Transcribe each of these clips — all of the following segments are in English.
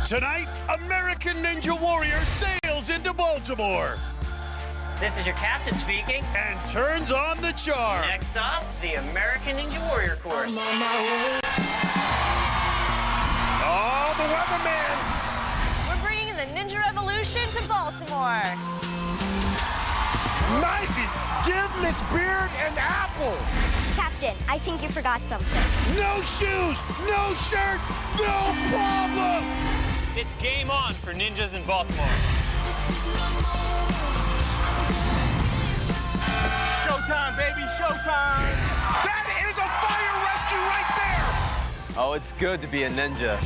Tonight, American Ninja Warrior sails into Baltimore. This is your captain speaking. And turns on the charm. Next up, the American Ninja Warrior course. Oh, the weatherman. We're bringing the Ninja Revolution to Baltimore. Nice. Give Miss Beard an apple. Captain, I think you forgot something. No shoes, no shirt, no problem. It's game on for ninjas in Baltimore. Showtime, baby, showtime. That is a fire rescue right there. Oh, it's good to be a ninja.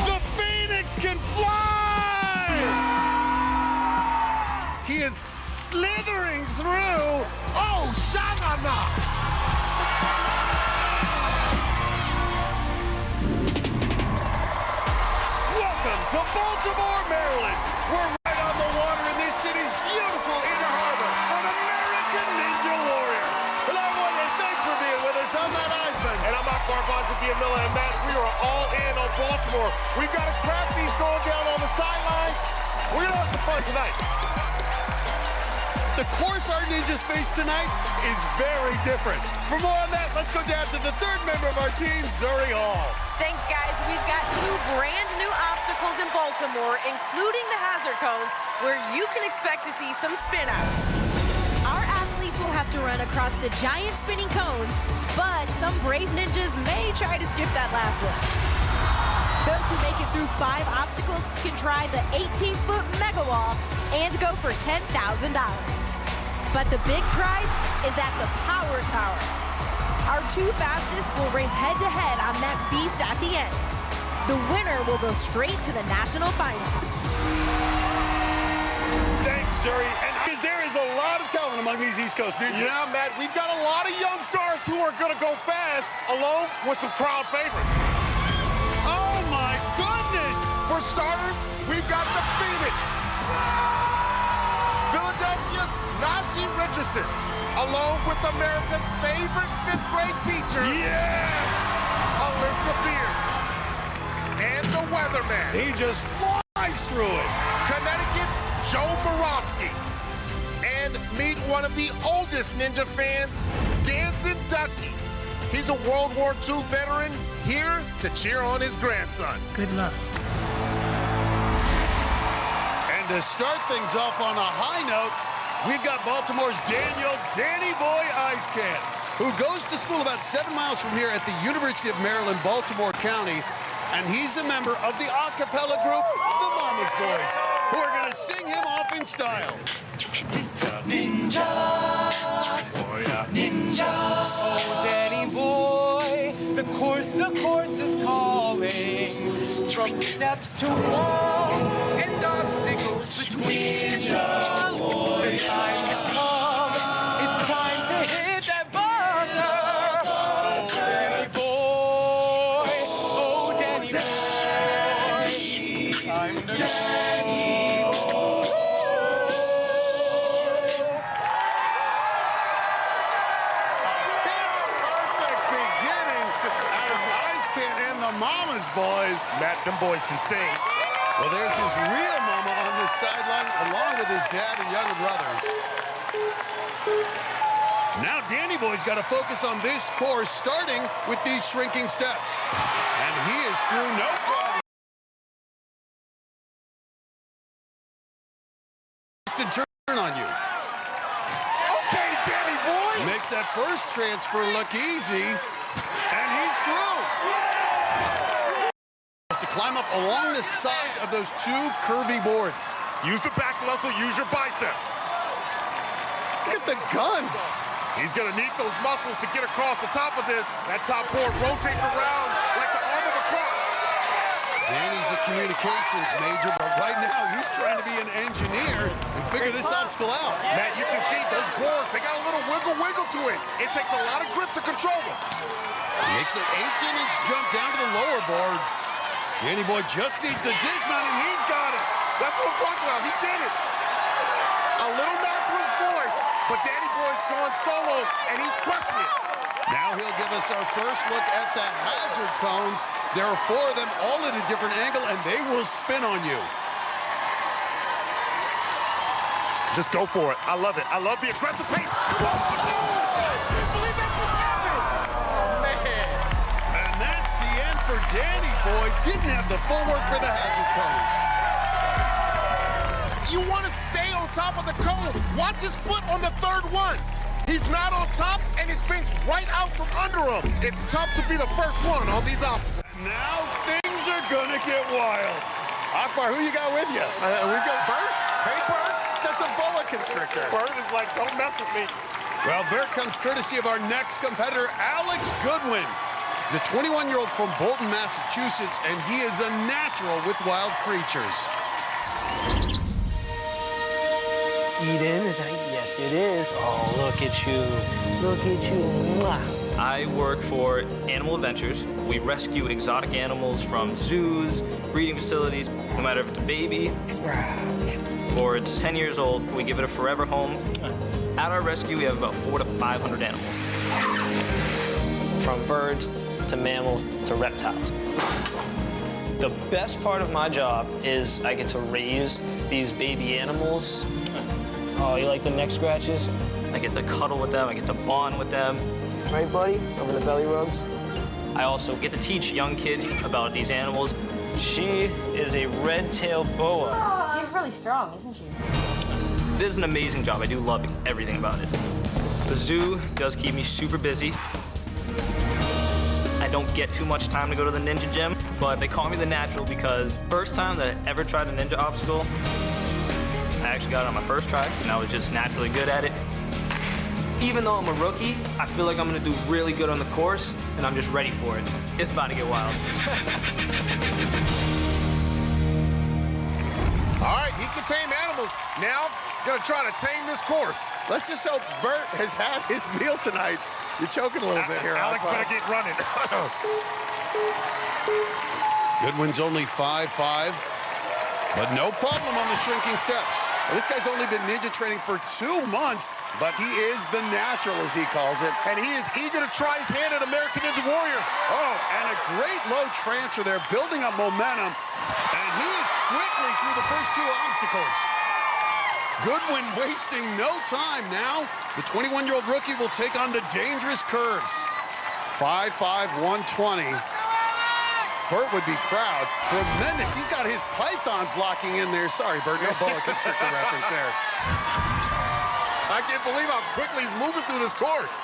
The Phoenix can fly. He is slithering through. Oh, Shanana. Welcome to Baltimore, Maryland. We're right on the water in this city's beautiful inner harbor on American Ninja Warrior. Hello, Warriors. Thanks for being with us. I'm Matt Eisman. And I'm Akbar Miller, and Matt, we are all in on Baltimore. We've got a crap feast going down on the sideline. We're going to have some fun tonight. The course our ninjas face tonight is very different. For more on that, let's go down to the third member of our team, Zuri Hall. Thanks, guys. We've got two brand new obstacles in Baltimore, including the hazard cones, where you can expect to see some spin-outs. Our athletes will have to run across the giant spinning cones, but some brave ninjas may try to skip that last one. Those who make it through 5 obstacles can try the 18-foot mega wall and go for $10,000. But the big prize is at the Power Tower. Our 2 fastest will race head-to-head on that beast at the end. The winner will go straight to the national finals. Thanks, Zuri. And there is a lot of talent among these East Coast ninjas. Yeah, Matt, we've got a lot of young stars who are going to go fast, along with some crowd favorites. Oh, my goodness! For starters, we've got the Phoenix. Philadelphia's Najee Richardson, along with America's favorite 5th grade teacher, Yes! Alyssa Beard. And the weatherman. He just flies through it. Connecticut's Joe Borofsky. And meet one of the oldest ninja fans, Dancing Ducky. He's a World War II veteran here to cheer on his grandson. Good luck. And to start things off on a high note, we've got Baltimore's Danny Boy Icecan, who goes to school about 7 miles from here at the University of Maryland, Baltimore County. And he's a member of the a cappella group, the Mama's Boys, who are going to sing him off in style. Ninja, ninja, oh Danny boy, the course is calling. From steps to walls and obstacles between. Ninja boy, the time has come. It's time to hit that buzzer. Oh Danny boy, time to go. Mama's Boys. Matt, them boys can sing. Well, there's his real mama on this sideline, along with his dad and younger brothers. Now Danny Boy's got to focus on this course, starting with these shrinking steps. And he is through no problem. Turn on you. Okay, Danny boy. Makes that first transfer look easy, and he's through. To climb up along the sides of those 2 curvy boards. Use the back muscle, use your biceps. Look at the guns. He's gonna need those muscles to get across the top of this. That top board rotates around like the arm of a car. Danny's a communications major, but right now he's trying to be an engineer and figure this obstacle out. Matt, you can see those boards, they got a little wiggle to it. It takes a lot of grip to control them. Makes an 18-inch jump down to the lower board. Danny Boy just needs the dismount, and he's got it. That's what I'm talking about. He did it. A little nod to his boy, but Danny Boy's going solo, and he's crushing it. Now he'll give us our first look at the hazard cones. There are 4 of them, all at a different angle, and they will spin on you. Just go for it. I love it. I love the aggressive pace. Come on. I can't believe that just happened. Oh, man. And that's the end for Danny Boy. Didn't have the full work for the hazard cones. You want to stay on top of the cones. Watch his foot on the 3rd one. He's not on top, and he spins right out from under him. It's tough to be the first one on these obstacles. Now things are gonna get wild. Akbar, who you got with you? We got Bert. Hey, Bert. That's a boa constrictor. Bert is like, don't mess with me. Well, Bert comes courtesy of our next competitor, Alex Goodwin. He's a 21-year-old from Bolton, Massachusetts, and he is a natural with wild creatures. Eden, is that? Yes, it is. Oh, look at you. Look at you. Mwah. I work for Animal Adventures. We rescue exotic animals from zoos, breeding facilities, no matter if it's a baby or it's 10 years old, we give it a forever home. At our rescue, we have about 400 to 500 animals. From birds to mammals to reptiles. The best part of my job is I get to raise these baby animals. Oh, you like the neck scratches? I get to cuddle with them, I get to bond with them. Right, buddy? Over the belly rubs? I also get to teach young kids about these animals. She is a red-tailed boa. She's really strong, isn't she? It is an amazing job. I do love everything about it. The zoo does keep me super busy. I don't get too much time to go to the ninja gym, but they call me the natural because first time that I ever tried a ninja obstacle, I actually got it on my first try, and I was just naturally good at it. Even though I'm a rookie, I feel like I'm gonna do really good on the course, and I'm just ready for it. It's about to get wild. All right, he can tame animals. Now, gonna try to tame this course. Let's just hope Bert has had his meal tonight. You're choking a little bit here, Alex Akbar. better get running. Goodwin's only 5'5", but no problem on the shrinking steps. Well, this guy's only been ninja training for 2 months, but he is the natural, as he calls it. And he is eager to try his hand at American Ninja Warrior. Oh, and a great low transfer there, building up momentum. And he is quickly through the first 2 obstacles. Goodwin wasting no time now. The 21-year-old rookie will take on the dangerous curves. 5'5", 120. Bert would be proud. Tremendous. He's got his pythons locking in there. Sorry, Bert, no boa constrictor reference there. I can't believe how quickly he's moving through this course.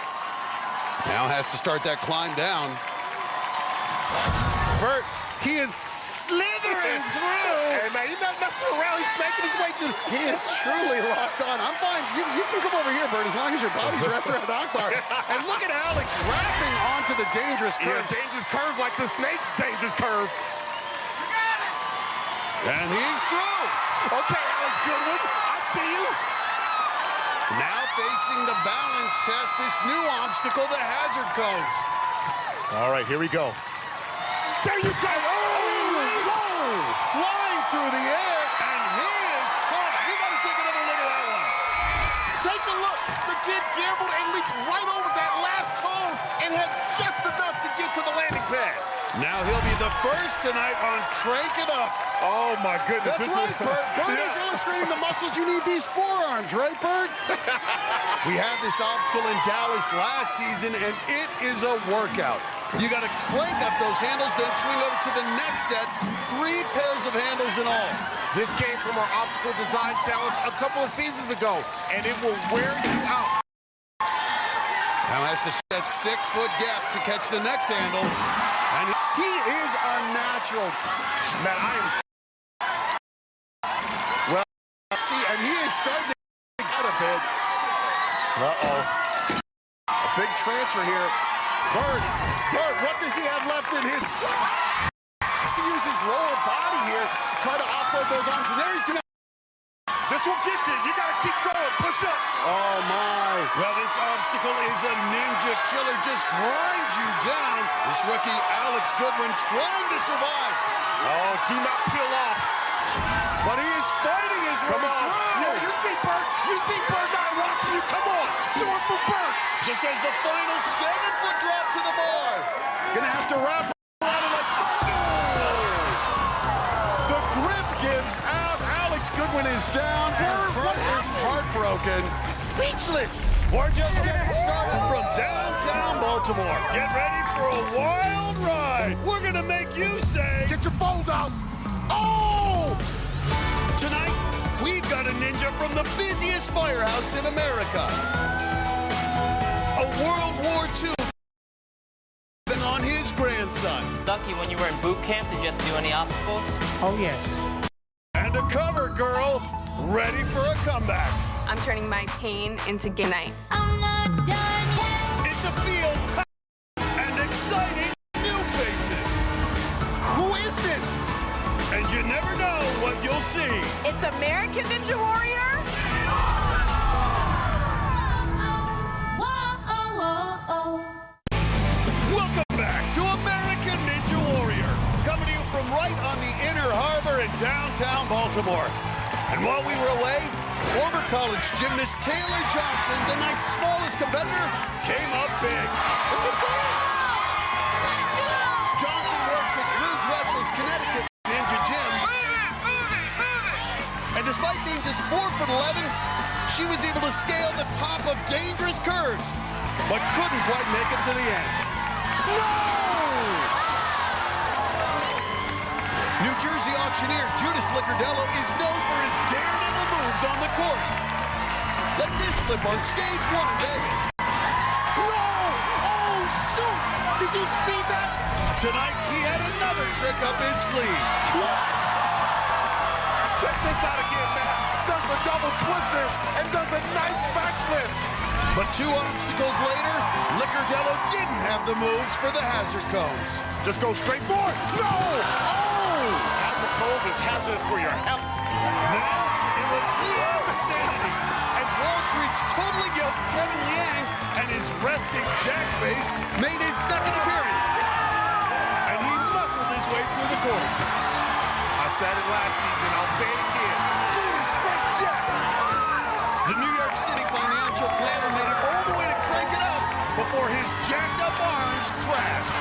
Now has to start that climb down. Bert, he is slithering through. Hey, man, he's not messing around. He's snaking his way through. He is truly locked on. I'm fine. You can come over here, Bert, as long as your body's wrapped around Akbar. And look at Alex wrapping onto the dangerous curves. Yeah, dangerous curves like the snake's dangerous curve. And he's through. Okay, Alex Goodwin, I see you. Now facing the balance test, this new obstacle, the hazard cones. All right, here we go. There you go. Flying through the air, and he is caught. We got to take another look at that one. Take a look. The kid gambled and leaped right over that last cone and had just enough to get to the landing pad. Now he'll be the first tonight on Crank It Up. Oh, my goodness. That's right, Bert. Bert is illustrating the muscles you need these forearms, right, Bert? We had this obstacle in Dallas last season, and it is a workout. You got to crank up those handles, then swing over to the next set. 3 pairs of handles in all. This came from our obstacle design challenge a couple of seasons ago, and it will wear you out. Now has to set 6-foot gap to catch the next handles. And he is a natural. Man, I am... Well, see, and he is starting to get out a bit. Uh-oh. A big transfer here. Bert, what does he have left in his... Has to use his lower body here to try to offload those arms. And there he's doing... This will get you. You got to keep going. Push up. Oh, my. Well, this obstacle is a ninja killer. Just grinds you down. This rookie, Alex Goodwin, trying to survive. Oh, do not peel off. But he is fighting his way through. Yeah, you see Bert not watching you. Come on, do it for Bert. Just as the final 7-foot drop to the bar. Gonna have to wrap around it like, The grip gives out. Alex Goodwin is down, and Bert is heartbroken. speechless. We're just getting started from downtown Baltimore. Get ready for a wild ride. We're gonna make you say, Get your phones out. Oh! tonight, we've got a ninja from the busiest firehouse in America. A World War II on his grandson. Ducky, when you were in boot camp, did you have to do any obstacles? Oh, yes. And a cover girl, ready for a comeback. I'm turning my pain into game night. It's a field and exciting new faces. Who is this? And you never know what you'll see. It's American Ninja Warrior. Welcome back to American Ninja Warrior, coming to you from right on the Inner Harbor in downtown Baltimore. And while we were away, former college gymnast Taylor Johnson, the night's smallest competitor, came up big. Look at that! Johnson works at Drew Dressel's Connecticut Ninja Gym. And despite being just 4'11", she was able to scale the top of dangerous curves, but couldn't quite make it to the end. No! New Jersey auctioneer Judas Licardello is known for his daredevil moves on the course. Like this flip on stage 1 in Vegas. No! Oh, shoot! Did you see that? Tonight, he had another trick up his sleeve. What? Check this out again, man. Does the double twister and does a nice backflip. But 2 obstacles later, Licardello didn't have the moves for the hazard cones. Just go straight forward. No! Oh! Hazard cones is hazardous for your health. Then it was the insanity as Wall Street's totally yoked Kevin Liang and his resting Jack face made his second appearance. And he muscled his way through the course. I said it last season. I'll say it again. Dude is straight jack. The New York City financial planner made it all the way to crank it up before his jacked up arms crashed.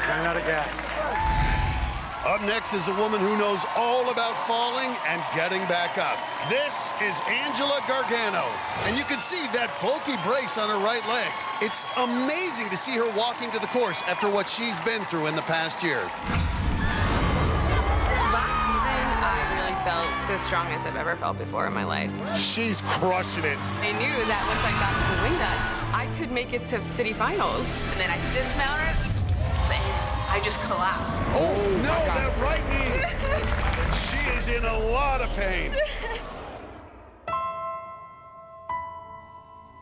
Ran out of gas. Up next is a woman who knows all about falling and getting back up. This is Angela Gargano, and you can see that bulky brace on her right leg. It's amazing to see her walking to the course after what she's been through in the past year. Last season, I really felt the strongest I've ever felt before in my life. She's crushing it. I knew that once I got to the wing nuts, I could make it to city finals. And then I dismounted, and I just collapsed. Oh, no, that right knee. She is in a lot of pain.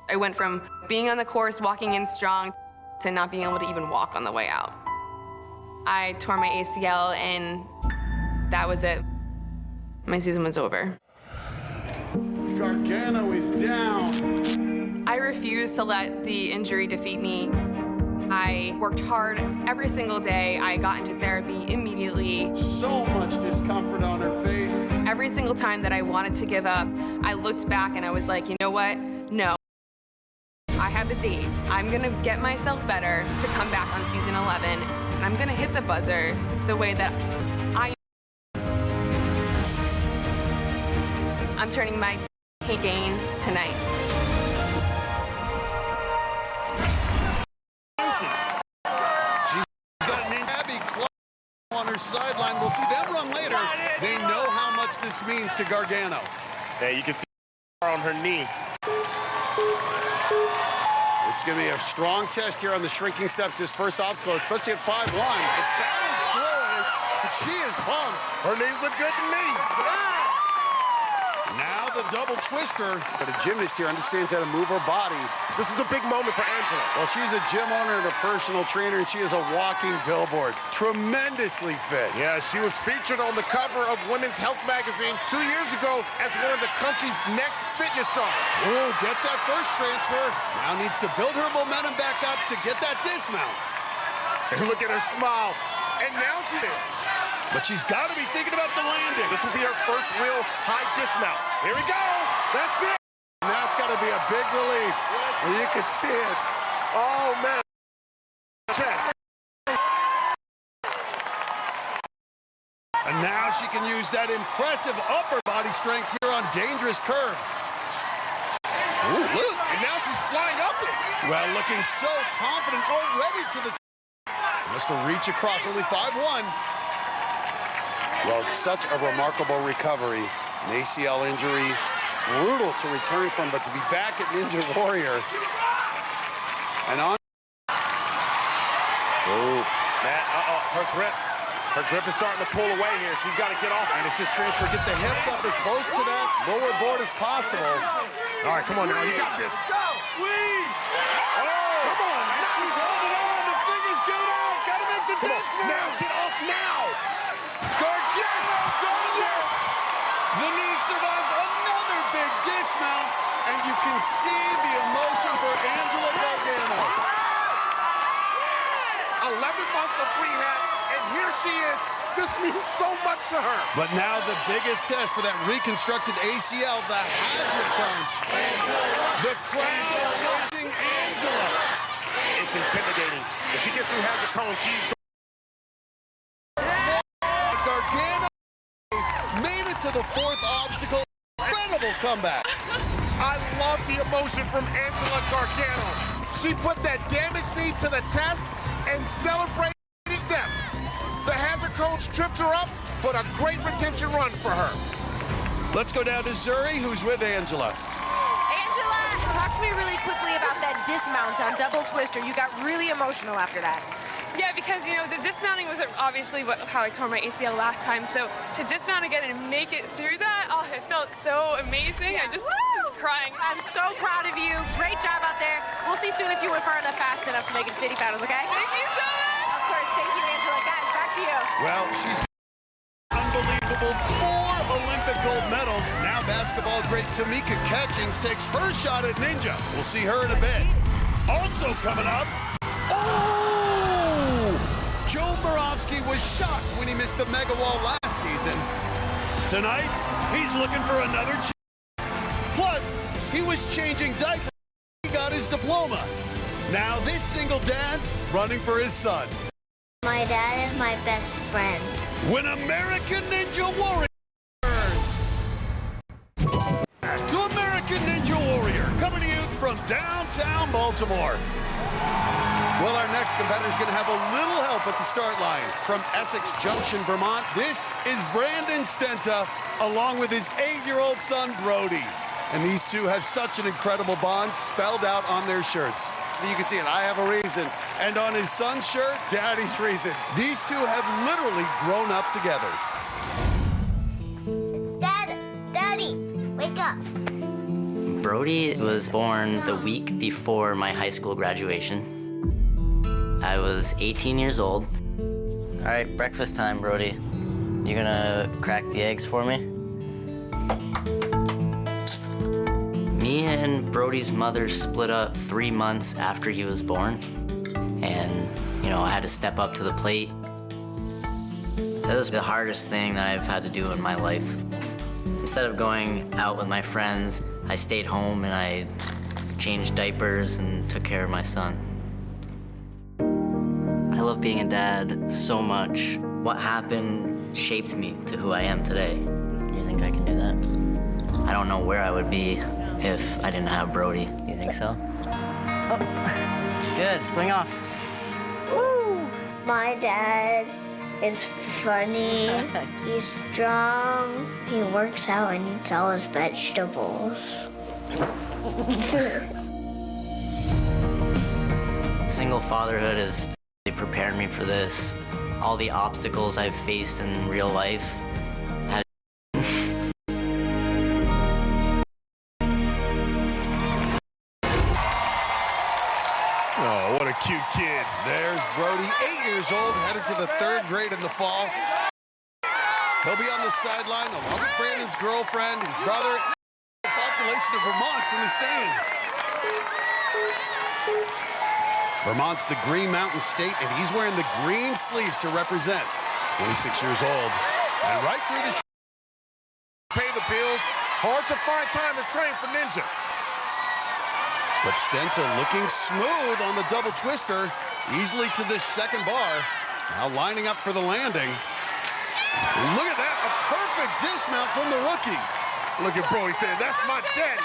I went from being on the course, walking in strong, to not being able to even walk on the way out. I tore my ACL, and that was it. My season was over. Gargano is down. I refused to let the injury defeat me. I worked hard every single day. I got into therapy immediately. So much discomfort on her face. Every single time that I wanted to give up, I looked back and I was like, you know what? No. I have the date. I'm gonna get myself better to come back on season 11, and I'm gonna hit the buzzer the way that I'm turning my pain gain tonight. She's got Abby Clark on her sideline. We'll see them run later. They know how much this means to Gargano. Yeah, you can see her on her knee. This is going to be a strong test here on the shrinking steps, this first obstacle, especially at 5'1". It bounced through it, and she is pumped. Her knees look good to me. Now the double twister. But a gymnast here understands how to move her body. This is a big moment for Angela. Well, she's a gym owner and a personal trainer, and she is a walking billboard. Tremendously fit. Yeah, she was featured on the cover of Women's Health magazine 2 years ago as one of the country's next fitness stars. Oh, gets that first transfer. Now needs to build her momentum back up to get that dismount. And look at her smile. And now she is. But she's got to be thinking about the landing. This will be her first real high dismount. Here we go. That's it. Now it's got to be a big relief. You can see it. Oh, man. Chest. And now she can use that impressive upper body strength here on dangerous curves. Ooh, look. And now she's flying up it. Well, looking so confident already to the must have reach across, only 5'1". Well, such a remarkable recovery. An ACL injury, brutal to return from, but to be back at Ninja Warrior. And on. Ooh. Matt, her grip. Her grip is starting to pull away here. She's got to get off. And it's this transfer. Get the hips up as close to that lower board as possible. All right, come on now. You got this. Go. Come on. She's holding on. The fingers get out. Got to make the dismount. Now, get off now. Gargano does it. The knee survives another big dismount. And you can see the emotion for Angela Gargano. 11 months of rehab, and here she is. This means so much to her. But now the biggest test for that reconstructed ACL, the hazard cones. The crowd chanting Angela. It's intimidating. If she gets through hazard cone, she's Gargano made it to the fourth obstacle. Incredible comeback. I love the emotion from Angela Gargano. She put that damaged knee to the test and celebrated them. The hazard coach tripped her up, but a great redemption run for her. Let's go down to Zuri, who's with Angela. Angela, talk to me really quickly about that dismount on double twister. You got really emotional after that. Yeah, because, you know, the dismounting was obviously how I tore my ACL last time. So to dismount again and make it through that, oh, it felt so amazing. Yeah. I just was crying. I'm so proud of you. Great job out there. We'll see soon if you went far enough fast enough to make it to city finals, okay? Thank you so much. Of course. Thank you, Angela. Guys, back to you. Well, she's unbelievable. 4 Olympic gold medals. Now basketball great Tamika Catchings takes her shot at Ninja. We'll see her in a bit. Also coming up, Joe Borofsky was shocked when he missed the mega wall last season. Tonight, he's looking for another chance. Plus, he was changing diapers. He got his diploma. Now this single dad's running for his son. My dad is my best friend. When American Ninja Warrior returns. To American Ninja Warrior, coming to you from downtown Baltimore. Well, our next competitor is going to have a little help at the start line. From Essex Junction, Vermont, this is Brandon Stenta, along with his 8-year-old son, Brody. And these two have such an incredible bond spelled out on their shirts. You can see it, I have a reason. And on his son's shirt, Daddy's reason. These two have literally grown up together. Daddy, wake up. Brody was born the week before my high school graduation. I was 18 years old. All right, breakfast time, Brody. You gonna crack the eggs for me? Me and Brody's mother split up 3 months after he was born. And, you know, I had to step up to the plate. That was the hardest thing that I've had to do in my life. Instead of going out with my friends, I stayed home and I changed diapers and took care of my son. I love being a dad so much. What happened shaped me to who I am today. You think I can do that? I don't know where I would be if I didn't have Brody. You think so? Oh, good, swing off. Woo! My dad is funny. He's strong. He works out and eats all his vegetables. Single fatherhood has prepared me for this. All the obstacles I've faced in real life had Oh, what a cute kid. There's Brody, 8 years old, headed to the 3rd grade in the fall. He'll be on the sideline along with Brandon's girlfriend, his brother, the population of Vermont's in the stands. Vermont's the Green Mountain State, and he's wearing the green sleeves to represent. 26 years old, and right through the pay the bills. Hard to find time to train for Ninja. But Stenta looking smooth on the double twister, easily to this second bar. Now lining up for the landing. And look at that, a perfect dismount from the rookie. Look at Bro, he said, that's my daddy.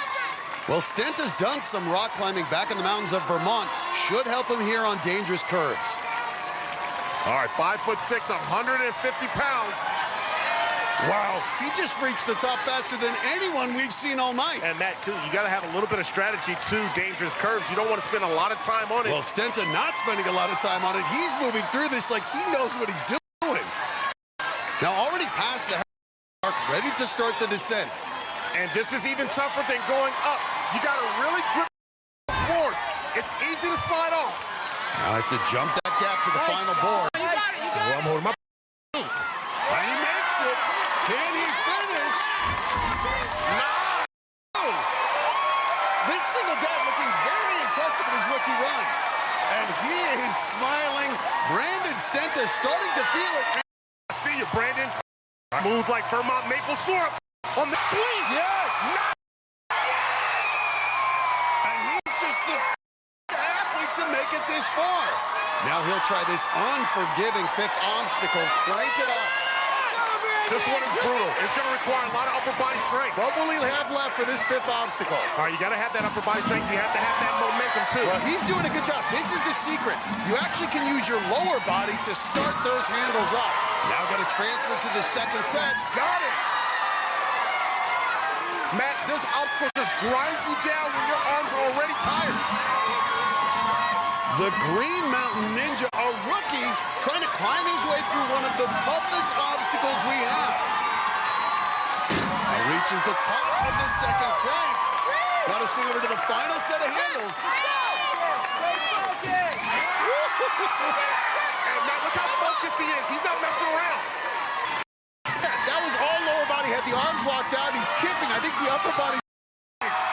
Well, Stenta's done some rock climbing back in the mountains of Vermont. Should help him here on dangerous curves. All right, 5'6", 150 pounds. Wow, he just reached the top faster than anyone we've seen all night. And that, too, you got to have a little bit of strategy, too, dangerous curves. You don't want to spend a lot of time on it. Well, Stenta not spending a lot of time on it. He's moving through this like he knows what he's doing. Now, already past the mark, ready to start the descent. And this is even tougher than going up. You got to really grip forward. It's easy to slide off. Now has to jump that gap to the final board. Oh, I'm holding my... And he makes it. Can he finish? No! This single dad looking very impressive in his rookie run. And he is smiling. Brandon Stenta starting to feel it. I see you, Brandon. Move like Vermont maple syrup on the swing. Yes! And he's just the athlete to make it this far. Now he'll try this unforgiving fifth obstacle. Crank it up. This one is brutal. It's going to require a lot of upper body strength. What will he have left for this fifth obstacle? All right, you got to have that upper body strength. You have to have that momentum, too. Well, he's doing a good job. This is the secret. You actually can use your lower body to start those handles up. Now got to transfer to the second set. Got it. Matt, this obstacle just grinds you down when your arms are already tired. The Green Mountain Ninja, a rookie, trying to climb his way through one of the toughest obstacles we have. Now reaches the top of the second crank. Got to swing over to the final set of handles. And now look how focused he is. He's not messing around. That was all lower body, had the arms locked out. He's kipping. I think the upper body.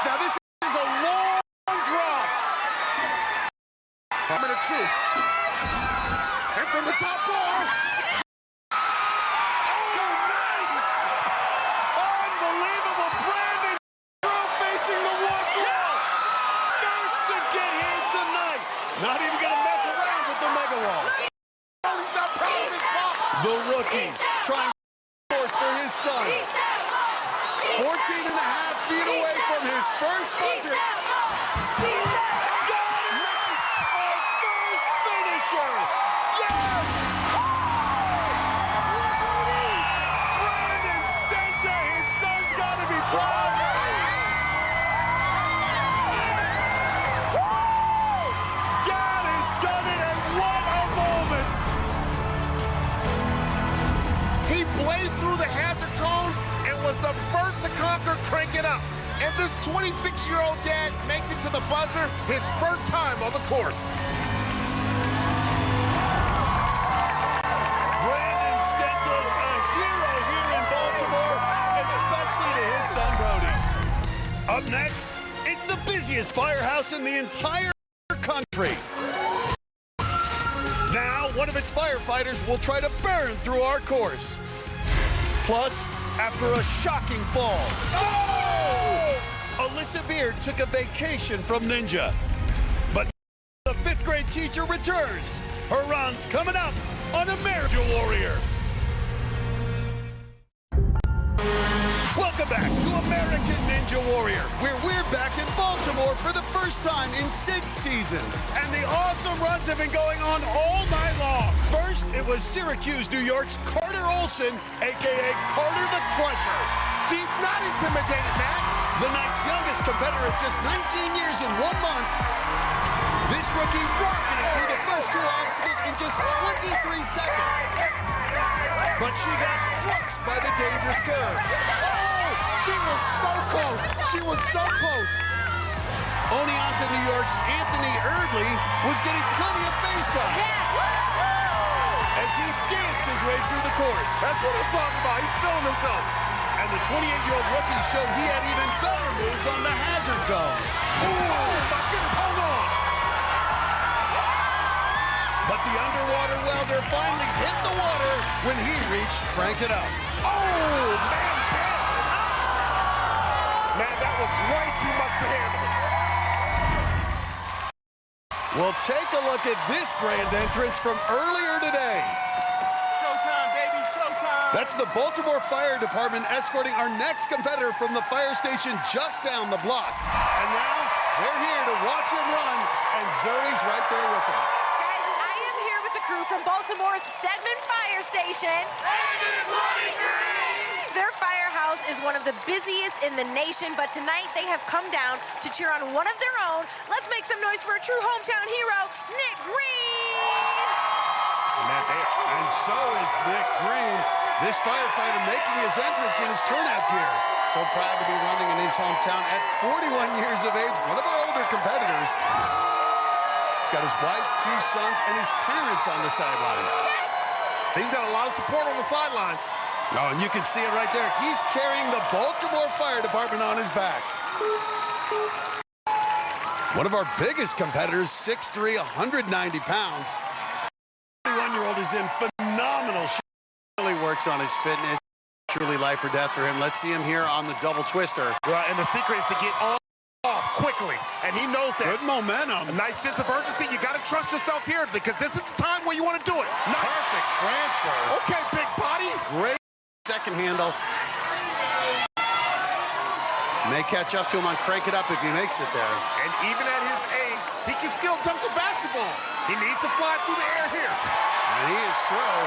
Now this is a long drop. I'm in the truth. And from the top bar. Oh, nice! Unbelievable. Brandon facing the one wall. First to get here tonight. Not even going to mess around with the mega wall. Oh, he's not proud of his pop. The rookie trying to force for his son. 14 and a half feet away from his first buzzer. Yes! Brandon Stenta, his son's got to be proud. Dad has done it, and what a moment! He blazed through the hazard cones and was the first to conquer Crank It Up. And this 26-year-old dad makes it to the buzzer his first time on the course. Brandon Stenta's a hero here in Baltimore, especially to his son Brody. Up next, it's the busiest firehouse in the entire country. Now, one of its firefighters will try to burn through our course. Plus, after a shocking fall, Alyssa Beard took a vacation from Ninja. But the 5th grade teacher returns. Her run's coming up on American Warrior. Welcome back to American Ninja Warrior, where we're back in Baltimore for the first time in 6 seasons. And the awesome runs have been going on all night long. First, it was Syracuse, New York's Carter Olson, a.k.a. Carter the Crusher. He's not intimidated, Matt. The night's youngest competitor at just 19 years in 1 month. This rookie rocketed through the first 2 obstacles in just 23 seconds. But she got crushed by the dangerous curves. Oh, she was so close. She was so close. Oneonta, New York's Anthony Erdley was getting plenty of face time as he danced his way through the course. That's what I'm talking about. He's feeling himself. And the 28-year-old rookie showed he had even better moves on the hazard cones. Oh, my goodness, hold on. But the underwater welder finally hit the water when he reached Crank It Up. Oh, man. Man, that was way too much to handle. We'll take a look at this grand entrance from earlier today. Showtime, baby, showtime. That's the Baltimore Fire Department escorting our next competitor from the fire station just down the block. And now they're here to watch him run, and Zuri's right there with him. Guys, I am here with the crew from Baltimore's Stedman Fire Station. Their firehouse is one of the busiest in the nation, but tonight they have come down to cheer on one of their own. Let's make some noise for a true hometown hero, Nick Green. And so is Nick Green, this firefighter making his entrance in his turnout gear. So proud to be running in his hometown at 41 years of age, one of our older competitors. He's got his wife, 2 sons, and his parents on the sidelines. He's got a lot of support on the sidelines. Oh, and you can see it right there. He's carrying the Baltimore Fire Department on his back. One of our biggest competitors, 6'3", 190 pounds. The 21-year-old is in phenomenal shape. Really works on his fitness. Truly life or death for him. Let's see him here on the double twister. Right, and the secret is to get on off quickly, and he knows that. Good momentum. A nice sense of urgency. You got to trust yourself here because this is the time where you want to do it. Nice. Perfect transfer. Okay, big body. Great second handle. May catch up to him on Crank It Up if he makes it there. And even at his age, he can still dunk the basketball. He needs to fly through the air here. And he is through.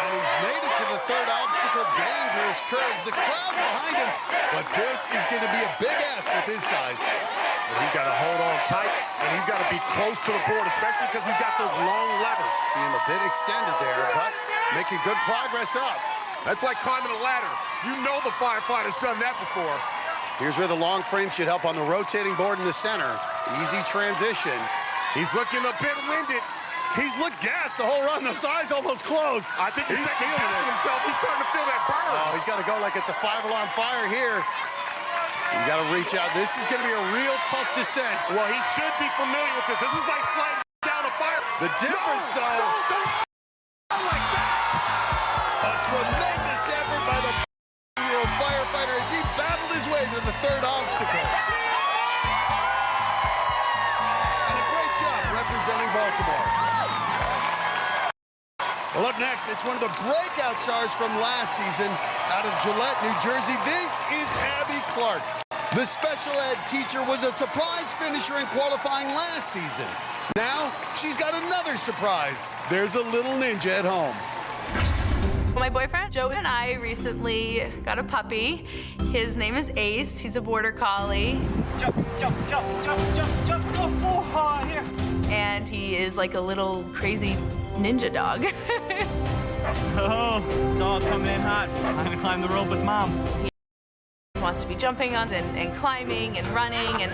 And he's made it to the third obstacle. Dangerous curves. The crowd's behind him. But this is going to be a big ask with his size. He's got to hold on tight, and he's got to be close to the board, especially because he's got those long levers. See him a bit extended there, but making good progress up. That's like climbing a ladder. You know the firefighter's done that before. Here's where the long frame should help on the rotating board in the center. Easy transition. He's looking a bit winded. He's looked gassed the whole run. Those eyes almost closed. I think he's feeling it himself. He's starting to feel that burn. Oh, he's got to go like it's a 5-alarm fire here. You got to reach out. This is going to be a real tough descent. Well, he should be familiar with this. This is like sliding down a fire. The difference, though. Don't like that. A tremendous effort by the firefighter as he battled his way to the third obstacle. And a great job representing Baltimore. Well, up next, it's one of the breakout stars from last season out of Gillette, New Jersey. This is Abby Clark. The special ed teacher was a surprise finisher in qualifying last season. Now, she's got another surprise. There's a little ninja at home. My boyfriend, Joe, and I recently got a puppy. His name is Ace. He's a border collie. Jump, jump, jump, jump, jump, jump, jump. Oh, here. And he is like a little crazy ninja dog. Oh, dog coming in hot. I'm gonna climb the rope with mom. He wants to be jumping on and climbing and running, and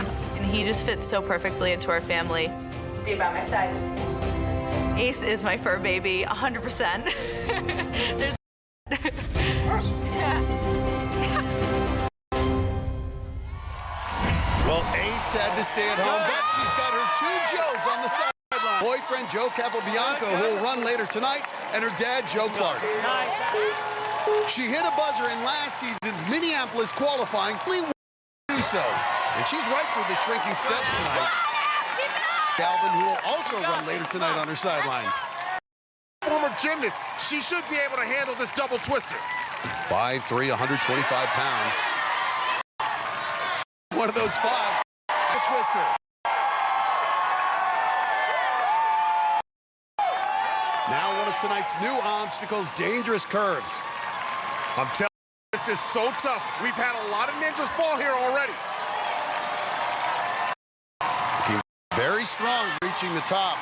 he just fits so perfectly into our family. Stay by my side. Ace is my fur baby, 100%. Well, Ace had to stay at home, but she's got her 2 Joes on the sideline. Boyfriend Joe Capobianco, who will run later tonight, and her dad, Joe Clark. She hit a buzzer in last season's Minneapolis qualifying. We do so, and she's right through the shrinking steps tonight. Calvin, who will also run later tonight on her sideline. Former gymnast, she should be able to handle this double twister. 5'3", 125 pounds. One of those 5. A twister. Now one of tonight's new obstacles, dangerous curves. I'm telling you, this is so tough. We've had a lot of ninjas fall here already. Very strong reaching the top.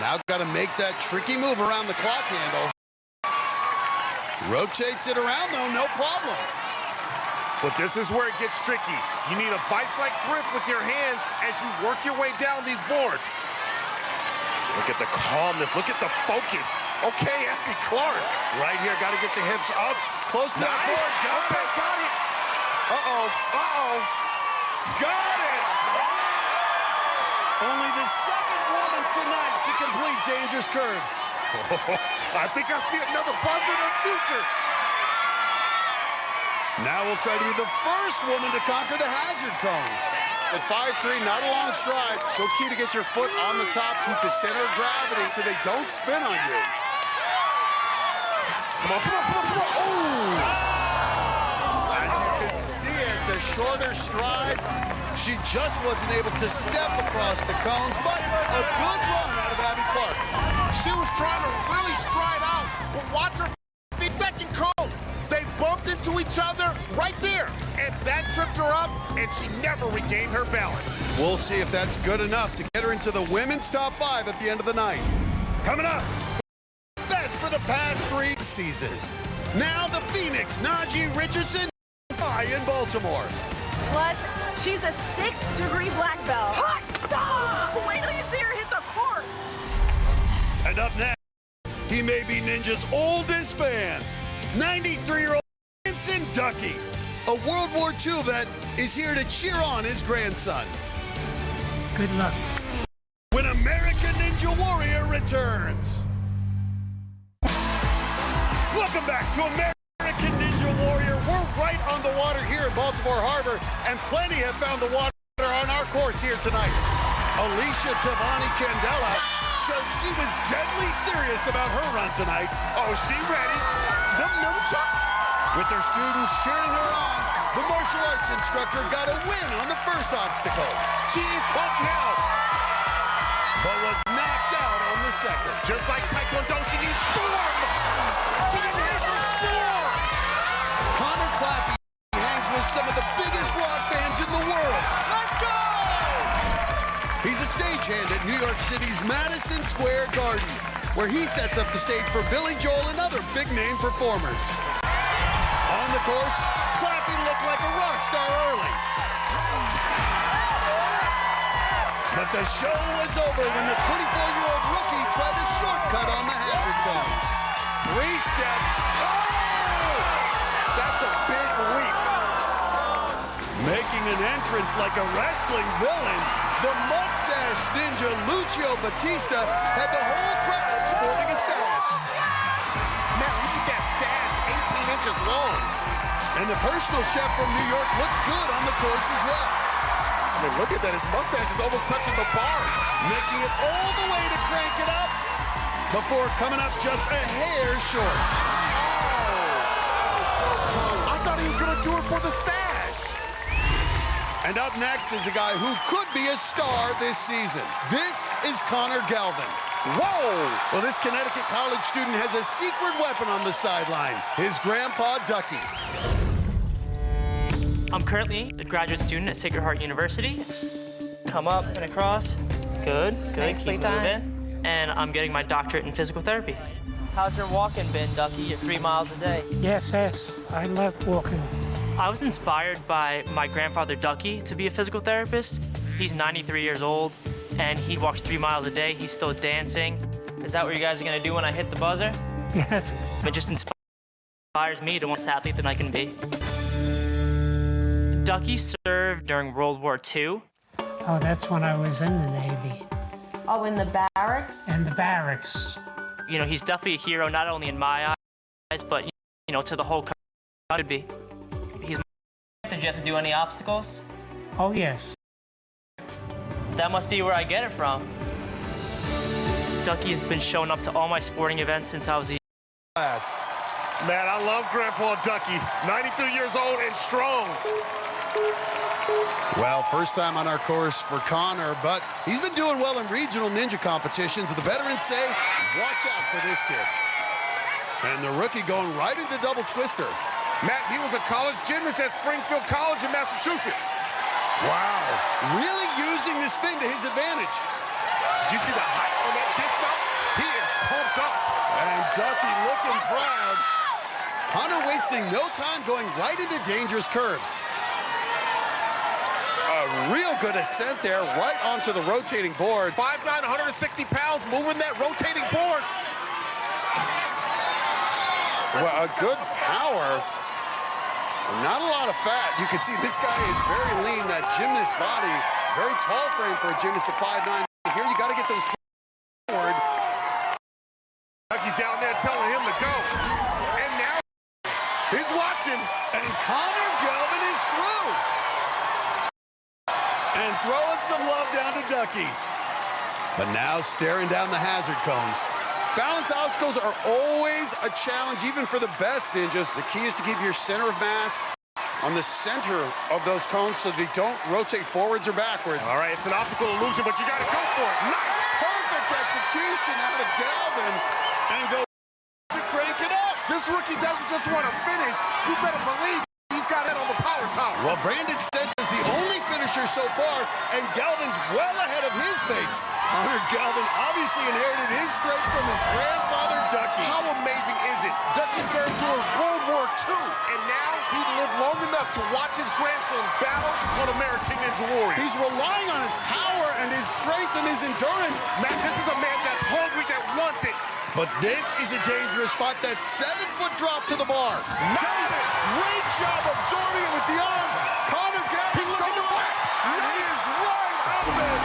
Now got to make that tricky move around the clock handle. Rotates it around, though, no problem. But this is where it gets tricky. You need a vice-like grip with your hands as you work your way down these boards. Look at the calmness. Look at the focus. Okay, Abby Clark. Right here, got to get the hips up. Close to that board. Okay, got it. Uh-oh. Uh-oh. Got it! Only the second woman tonight to complete dangerous curves. I think I see another buzzer in the future. Now we'll try to be the first woman to conquer the hazard cones. At 5'3", not a long stride. So key to get your foot on the top, keep the center of gravity so they don't spin on you. Come on, come on, come on, come on. Oh! As you can see it, the shorter strides, she just wasn't able to step across the cones, but a good run out of Abby Clark. She was trying to really stride out, but watch her second cone. They bumped into each other right there, and that tripped her up, and she never regained her balance. We'll see if that's good enough to get her into the women's top 5 at the end of the night. Coming up, best for the past 3 seasons. Now the Phoenix, Najee Richardson, in Baltimore. Plus, she's a 6th-degree black belt. Hot dog! Wait till you see her hit the court. And up next, he may be Ninja's oldest fan, 93-year-old Vincent Ducky. A World War II vet is here to cheer on his grandson. Good luck. When American Ninja Warrior returns. Welcome back to American Ninja Warrior. We're right on the water here in Baltimore Harbor, and plenty have found the water on our course here tonight. Alicia Tavani Candela showed she was deadly serious about her run tonight. Oh, she ready? Them nunchucks? With their students cheering her on, the martial arts instructor got a win on the first obstacle. She is pumped now. But was knocked out on the second. Just like Taekwondo, she needs form. She didn't have her form. Connor Clappy hangs with some of the biggest rock bands in the world. Let's go! He's a stagehand at New York City's Madison Square Garden, where he sets up the stage for Billy Joel and other big-name performers. On the course, Clappy looked like a rock star early. But the show was over when the 24-year-old rookie tried a shortcut on the hazard cones. 3 steps. Oh! That's a big leap. Making an entrance like a wrestling villain, the mustache ninja Lucio Batista had the whole crowd sporting a stash. Man, look at that stash, 18 inches long. And the personal chef from New York looked good on the course as well. I mean, look at that, his mustache is almost touching the bar. Making it all the way to crank it up before coming up just a hair short. Oh! I thought he was gonna do it for the stash. And up next is a guy who could be a star this season. This is Connor Galvin. Whoa! Well, this Connecticut college student has a secret weapon on the sideline, his grandpa, Ducky. I'm currently a graduate student at Sacred Heart University. Come up and across. Good, good. Nicely Keep done. moving. And I'm getting my doctorate in physical therapy. How's your walking been, Ducky? You're 3 miles a day. Yes, I love walking. I was inspired by my grandfather, Ducky, to be a physical therapist. He's 93 years old, and he walks 3 miles a day. He's still dancing. Is that what you guys are gonna do when I hit the buzzer? Yes. It just inspires me to want to be the athlete that I can be. Ducky served during World War II. Oh, that's when I was in the Navy. Oh, in the barracks? In the barracks. You know, he's definitely a hero, not only in my eyes, but, you know, to the whole country. He's. Did you have to do any obstacles? Oh, yes. That must be where I get it from. Ducky's been showing up to all my sporting events since I was a Class. Man, I love Grandpa Ducky. 93 years old and strong. Well, first time on our course for Connor, but he's been doing well in regional ninja competitions. The veterans say, watch out for this kid. And the rookie going right into double twister. Matt, he was a college gymnast at Springfield College in Massachusetts. Wow, really using the spin to his advantage. Did you see the height on that dismount? He is pumped up. And Ducky looking proud. Connor wasting no time going right into dangerous curves. A real good ascent there, right onto the rotating board. 5'9", 160 pounds, moving that rotating board. Well, a good power. Not a lot of fat. You can see this guy is very lean, that gymnast body. Very tall frame for a gymnast at 5'9". Here you got to get those forward. Ducky's down there telling him to go. And now he's watching. And Connor Galvin is through. And throwing some love down to Ducky. But now staring down the hazard cones. Balance obstacles are always a challenge, even for the best ninjas. The key is to keep your center of mass on the center of those cones so they don't rotate forwards or backwards. All right, it's an optical illusion, but you got to go for it. Nice! Perfect execution out of Galvin. And go to crank it up. This rookie doesn't just want to finish. You better believe he's got it on the power tower. Well, Brandon Stentz is the only finisher so far, and Galvin's well ahead of his pace. Connor Galvin obviously inherited his strength from his grandfather, Ducky. How amazing is it? Ducky served during World War II, and now he lived long enough to watch his grandson battle on American Ninja Warrior. He's relying on his power and his strength and his endurance. Man, this is a man that's hungry, that wants it. But this is a dangerous spot. That 7-foot drop to the bar. Nice! Great job absorbing it with the arms. Connor Galvin, He's looking to back. And he is right out of it.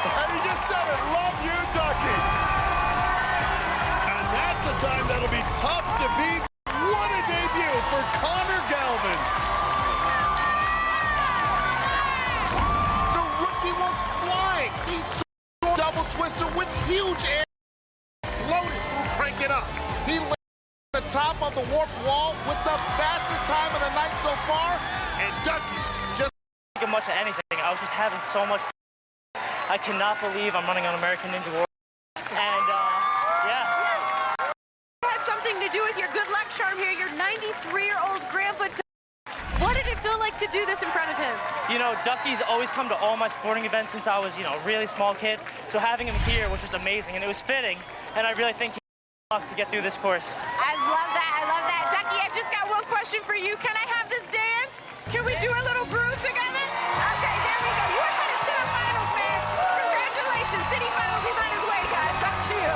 And he just said it, love you, Ducky. And that's a time that'll be tough to beat. What a debut for Connor Galvin. The rookie was flying. He's double twister with huge air. Floated through Crank It Up. He landed at the top of the warp wall with the fastest time of the night so far. And Ducky just Thinking much of anything. I was just having so much fun. I cannot believe I'm running on American Ninja Warrior. And yeah. It had something to do with your good luck charm here. Your 93-year-old grandpa. What did it feel like to do this in front of him? You know, Ducky's always come to all my sporting events since I was, a really small kid. So having him here was just amazing, and it was fitting. And I really think he luck to get through this course. I love that. I love that. Ducky, I've just got one question for you. Can I have this dance? Can we do a little groove together? Okay, there we go. You're headed to the finals, man. Congratulations. City finals. He's on his way, guys. Back to you.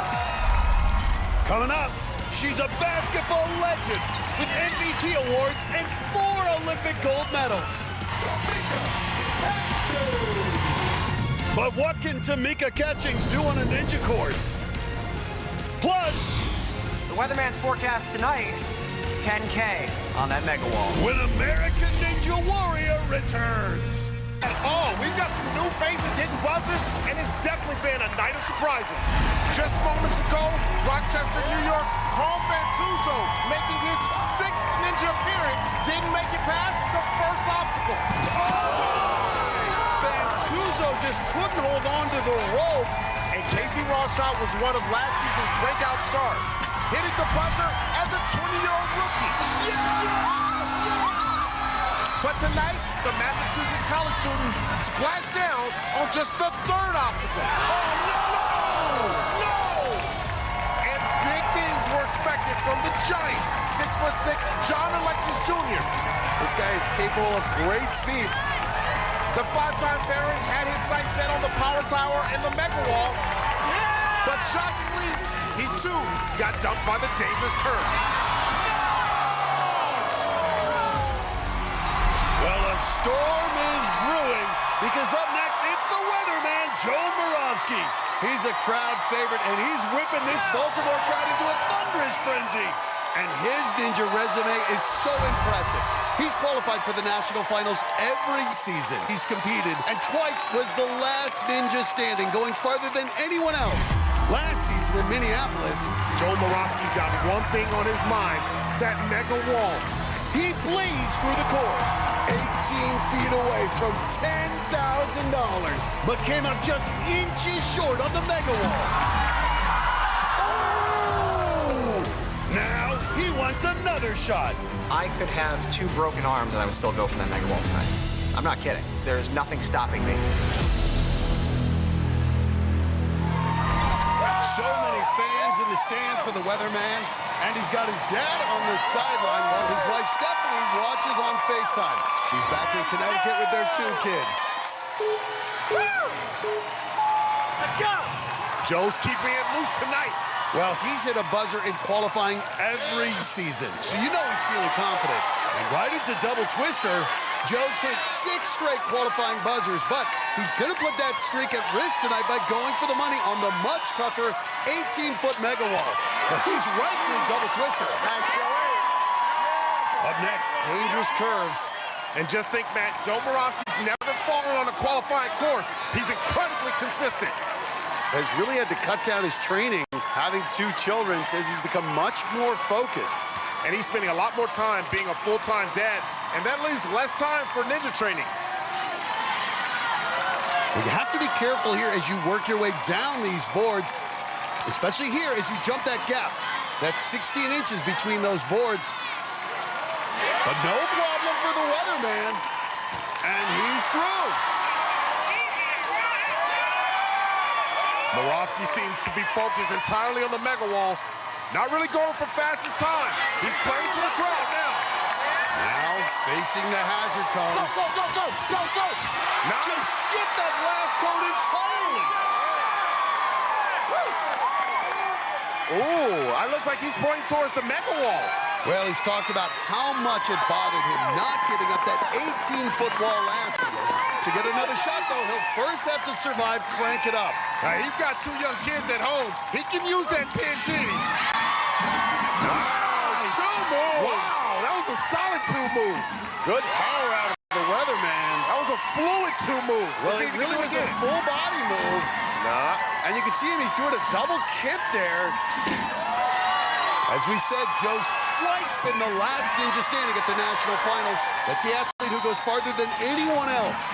Coming up, she's a basketball legend with MVP awards and 4 Olympic gold medals. But what can Tamika Catchings do on a ninja course? Plus, the weatherman's forecast tonight, 10K on that mega wall. When American Ninja Warrior returns. Oh, we've got some new faces hitting buzzers, and it's definitely been a night of surprises. Just moments ago, Rochester, New York's Carl Fantuzzo, making his 6th ninja appearance, didn't make it past the first obstacle. Fantuzzo just couldn't hold on to the rope. And Casey Rawshaw was one of last season's breakout stars, hitting the buzzer as a 20-year-old rookie. But tonight, the Massachusetts college student splashed down on just the 3rd obstacle. Oh, no! And big things were expected from the giant 6'6" John Alexis Jr. This guy is capable of great speed. The 5-time veteran had his sights set on the power tower and the mega wall, but shockingly, he too got dumped by the dangerous curves. Well, a storm is brewing because up next, it's the weatherman, Joe Moravsky. He's a crowd favorite, and he's whipping this Baltimore crowd into a thunderous frenzy. And his ninja resume is so impressive. He's qualified for the national finals every season he's competed, and twice was the last ninja standing, going farther than anyone else. Last season in Minneapolis, Joe Moravsky's got one thing on his mind, that mega wall. He blazed through the course, 18 feet away from $10,000, but came up just inches short on the mega wall. Oh! Now he wants another shot. I could have 2 broken arms and I would still go for that mega wall tonight. I'm not kidding. There's nothing stopping me. So many fans in the stands for the weatherman, and he's got his dad on the sideline while his wife Stephanie watches on FaceTime. She's back in Connecticut with their 2 kids. Let's go! Joe's keeping it loose tonight. Well, he's hit a buzzer in qualifying every season, so you know he's feeling confident. And right into double twister. Joe's hit 6 straight qualifying buzzers, but he's going to put that streak at risk tonight by going for the money on the much tougher 18-foot mega wall. But he's right through double twister. Up next, dangerous curves. And just think, Matt, Joe Moravsky's never fallen on a qualifying course. He's incredibly consistent. Has really had to cut down his training. Having 2 children, says he's become much more focused. And he's spending a lot more time being a full-time dad, and that leaves less time for ninja training. You have to be careful here as you work your way down these boards, especially here as you jump that gap. That's 16 inches between those boards. But no problem for the weatherman. And he's through. Moravsky seems to be focused entirely on the mega wall. Not really going for fastest time. He's playing to the crowd now. Now facing the hazard cones. Go, go, go, go, go, go. Now just skip that last cone entirely. Ooh, it looks like he's pointing towards the mega wall. Well, he's talked about how much it bothered him not getting up that 18-foot wall last season. To get another shot, though, he'll first have to survive, crank it up. Now, he's got 2 young kids at home. He can use that 10 Gs. Nice. 2 moves. Wow, that was a solid 2 moves. Good power out of the weatherman. That was a fluid 2 moves. Well, it really was a full body move. Nah. And you can see him, he's doing a double kip there. As we said, Joe's twice been the last ninja standing at the national finals. That's the athlete who goes farther than anyone else.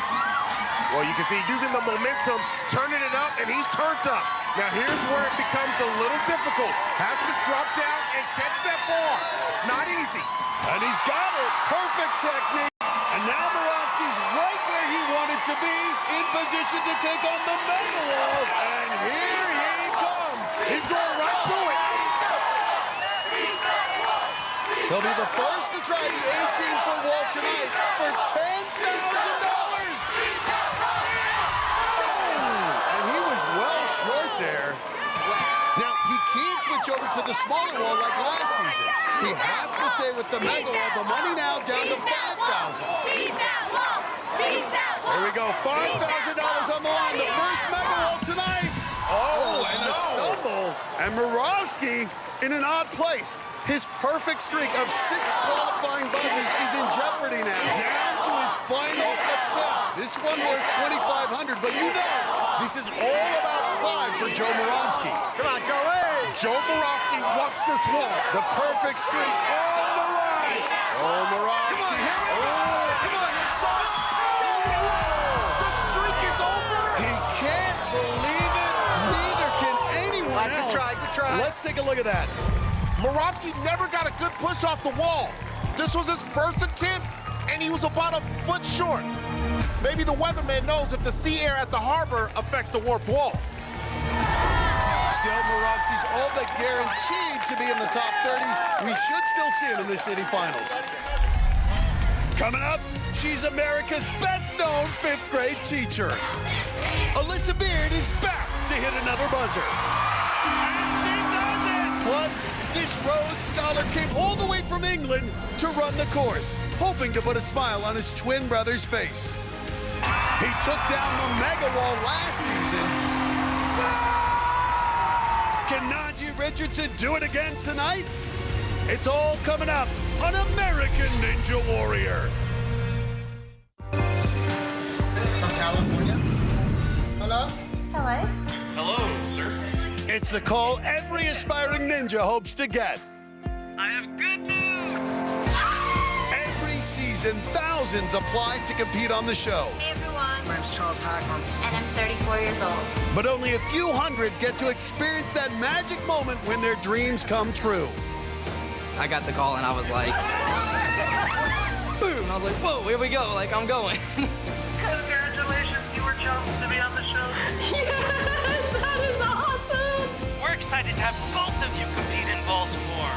Well, you can see he's using the momentum, turning it up, and he's turned up. Now, here's where it becomes a little difficult. Has to drop down and catch that bar. It's not easy. And he's got it. Perfect technique. And now Moravsky's right where he wanted to be, in position to take on the mega wall. And here he comes. He's going right to it. He'll be the first to try the 18-foot wall tonight for $10,000. And he was well short there. Now, he can't switch over to the smaller wall like last season. He has to stay with the mega wall. The money now down to $5,000. There we go, $5,000 on the line. The first mega wall tonight. Oh, and a stumble. And Moravsky in an odd place. His perfect streak of 6 qualifying buzzers is in jeopardy now. Down to his final attempt. This one worth $2,500, but you know, this is all about pride for Joe Moravsky. Come on, Joe. Joe Moravsky wants this wall. The perfect streak on the line. Oh, Moravsky. Come on, let's start. The streak is over. He can't believe it. Neither can anyone else. Good try. Let's take a look at that. Moravsky never got a good push off the wall. This was his first attempt, and he was about a foot short. Maybe the weatherman knows if the sea air at the harbor affects the warped wall. Still, Moravsky's all but guaranteed to be in the top 30. We should still see him in the city finals. Coming up, she's America's best-known 5th grade teacher. Alyssa Beard is back to hit another buzzer. And she does it! Plus, this Rhodes Scholar came all the way from England to run the course, hoping to put a smile on his twin brother's face. He took down the mega wall last season. Can Najee Richardson do it again tonight? It's all coming up on American Ninja Warrior. From California. Hello? Hello? Hello, sir. It's the call every aspiring ninja hopes to get. I have good news. Every season, thousands apply to compete on the show. Hey everyone. My name's Charles Hackman. And I'm 34 years old. But only a few hundred get to experience that magic moment when their dreams come true. I got the call and I was like, boom. I was like, whoa, here we go. Like, I'm going. Congratulations, you were chosen to be on the show. Yes, that is awesome. We're excited to have both of you compete in Baltimore.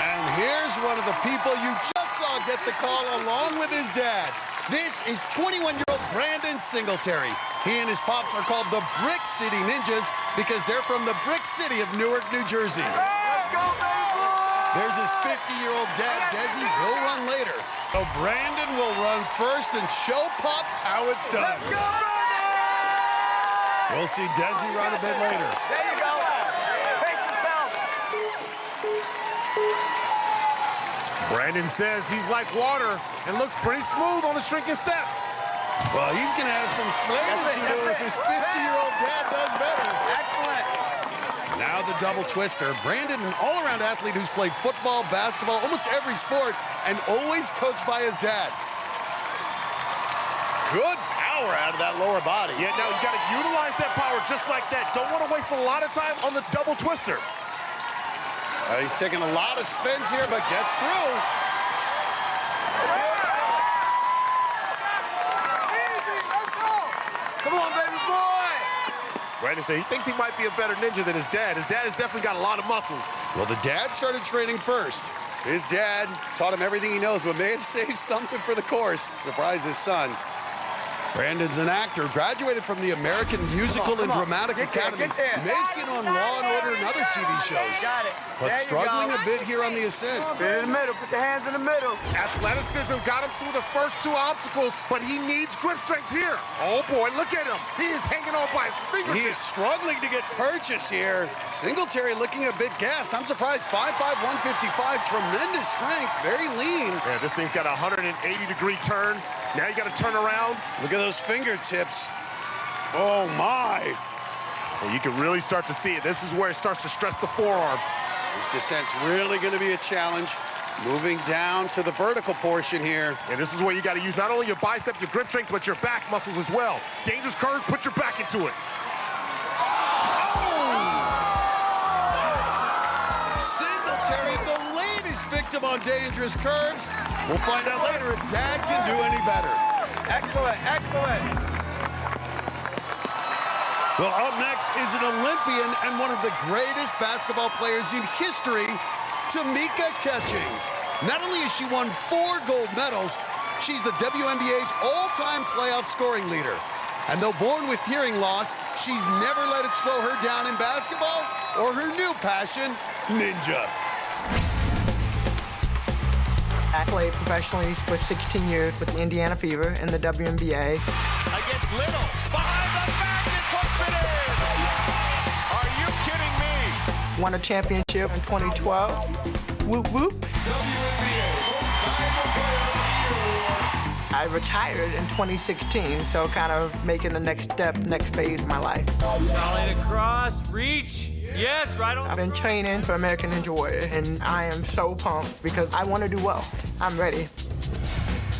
And here's one of the people you just saw get the call along with his dad. This is 21-year-old Brandon Singletary. He and his pops are called the Brick City Ninjas because they're from the Brick City of Newark, New Jersey. Let's go, baby! There's his 50-year-old dad, Desi. He'll run later. So Brandon will run first and show Pops how it's done. Let's go, Brandon! We'll see Desi run a bit later. There you go. Pace yourself. Brandon says he's like water and looks pretty smooth on the shrinking steps. Well, he's going to have some splaining to do if his 50-year-old dad does better. Excellent. Now the double twister. Brandon, an all-around athlete who's played football, basketball, almost every sport, and always coached by his dad. Good power out of that lower body. Yeah, now you got to utilize that power just like that. Don't want to waste a lot of time on the double twister. He's taking a lot of spins here, but gets through. Come on, baby boy! Brandon said he thinks he might be a better ninja than his dad. His dad has definitely got a lot of muscles. Well, the dad started training first. His dad taught him everything he knows, but may have saved something for the course. Surprise his son. Brandon's an actor, graduated from the American Musical and Dramatic Academy. You may have seen him on Law and Order and other TV shows. Got it. But struggling a bit here on the ascent. Put it in the middle. Put the hands in the middle. Athleticism got him through the first two obstacles, but he needs grip strength here. Oh boy, look at him. He is hanging on by his fingertips. He is struggling to get purchase here. Singletary looking a bit gassed. I'm surprised. 5'5", 155, tremendous strength, very lean. Yeah, this thing's got a 180-degree turn. Now you got to turn around. Look at those fingertips. Oh, my. And you can really start to see it. This is where it starts to stress the forearm. This descent's really going to be a challenge. Moving down to the vertical portion here. And this is where you got to use not only your bicep, your grip strength, but your back muscles as well. Dangerous curves, put your back into it. Oh! Singletary, the latest victim on dangerous curves. We'll find out later if Dad can do any better. Excellent, excellent. Well, up next is an Olympian and one of the greatest basketball players in history, Tamika Catchings. Not only has she won 4 gold medals, she's the WNBA's all-time playoff scoring leader. And though born with hearing loss, she's never let it slow her down in basketball or her new passion, ninja. I played professionally for 16 years with the Indiana Fever in the WNBA. Against Little, behind the back and puts it in! Are you kidding me? Won a championship in 2012. Whoop, whoop. I retired in 2016, so kind of making the next step, next phase of my life. Solid across, reach. Yes, right on. I've been training for American Ninja Warrior, and I am so pumped because I want to do well. I'm ready.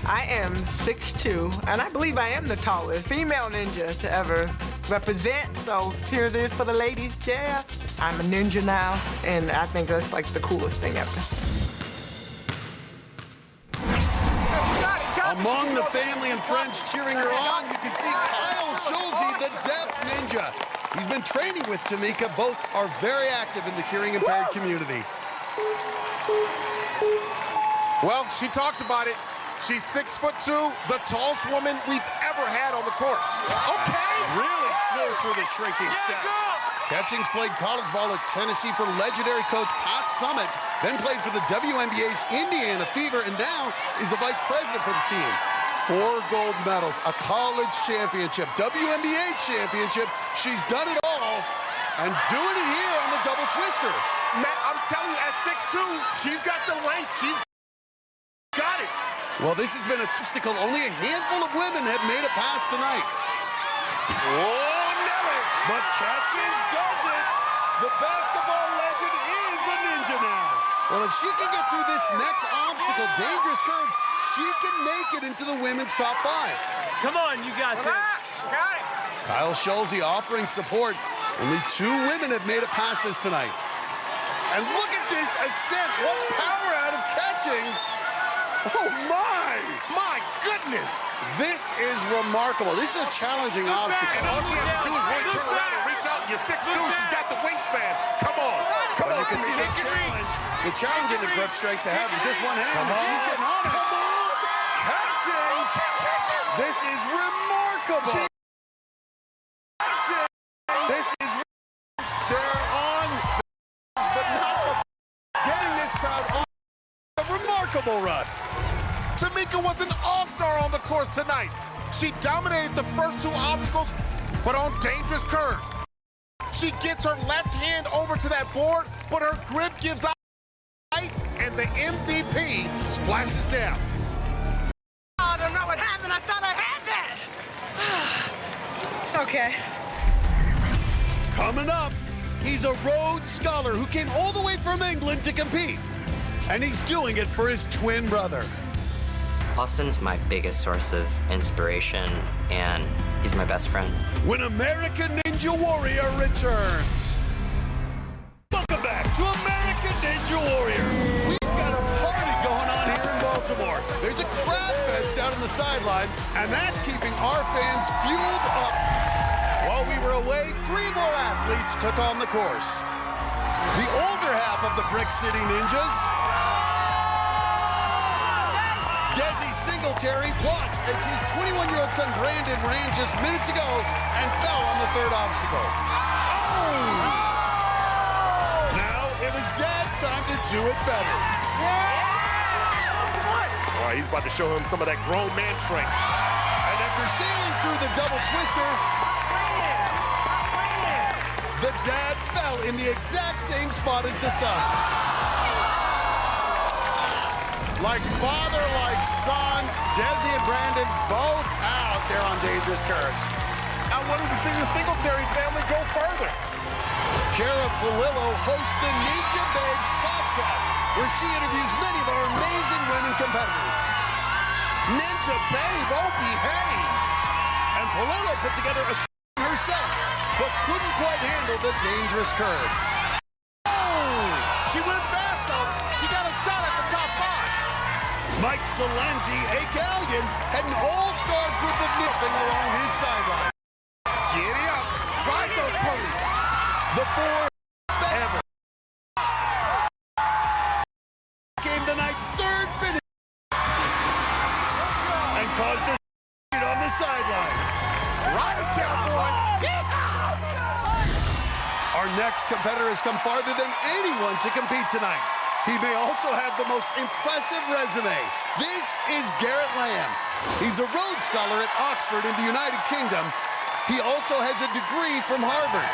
I am 6'2", and I believe I am the tallest female ninja to ever represent, so here it is for the ladies, yeah. I'm a ninja now, and I think that's like the coolest thing ever. Among the family and friends cheering her on, you can see Kyle Schulze, the deaf ninja. He's been training with Tamika. Both are very active in the hearing-impaired community. Well, she talked about it. She's 6'2", the tallest woman we've ever had on the course. Okay. Really smooth through the shrinking steps. Catchings played college ball at Tennessee for legendary coach Pat Summitt, then played for the WNBA's Indiana Fever, and now is a vice president for the team. 4 gold medals, a college championship, WNBA championship. She's done it all, and doing it here on the double twister. Man, I'm telling you, at 6'2", she's got the length. She's got it. Well, this has been a obstacle. Only a handful of women have made it past tonight. Oh, Nelly! But Catchings does it. The basketball legend is a ninja now. Well, if she can get through this next obstacle, dangerous curves, she can make it into the women's top 5. Come on, you got this. Got it. Kyle Schulze offering support. Only 2 women have made it past this tonight. And look at this ascent. What power out of Catchings. Oh, my! My goodness! This is remarkable. This is a challenging obstacle. And all she has to do is really turn around and reach out. You're 6'2", she's got the wingspan. Come on. Come on, you can see the challenge in the grip strength to have with just one hand. She's getting on it. Come on. Catchings! This is remarkable. This is, they're on, but not getting this crowd on a remarkable run. Tamika was an all-star on the course tonight. She dominated the first two obstacles, but on dangerous curves. She gets her left hand over to that board, but her grip gives out right, and the MVP splashes down. I don't know what happened. I thought I had that. It's okay. Coming up, he's a Rhodes Scholar who came all the way from England to compete. And he's doing it for his twin brother. Austin's my biggest source of inspiration, and he's my best friend. When American Ninja Warrior returns. Welcome back to American Ninja Warrior. We've got a party going on here in Baltimore. There's a crab fest down in the sidelines, and that's keeping our fans fueled up. While we were away, 3 more athletes took on the course. The older half of the Brick City Ninjas. Desi Singletary watched as his 21-year-old son Brandon ran just minutes ago and fell on the 3rd obstacle. Oh! Now it was Dad's time to do it better. All right, he's about to show him some of that grown man strength. And after sailing through the double twister, the dad fell in the exact same spot as the son. Like father, like son, Desi and Brandon both out there on dangerous curves. I wanted to see the Singletary family go further. Cara Polillo hosts the Ninja Babes podcast, where she interviews many of our amazing women competitors. Ninja Babe, oh behave! And Polillo put together a herself, but couldn't quite handle the dangerous curves. Oh! She went fast, though. She got a shot at the top 5. Mike Salenzi, a Gallion, had an all-star group of nipping along his sideline. Giddy up. Ride those ponies. The 4 ever came the night's 3rd finish and caused a on the sideline. Ride it, cowboy. Our next competitor has come farther than anyone to compete tonight. He may also have the most impressive resume. This is Garrett Lamb. He's a Rhodes Scholar at Oxford in the United Kingdom. He also has a degree from Harvard.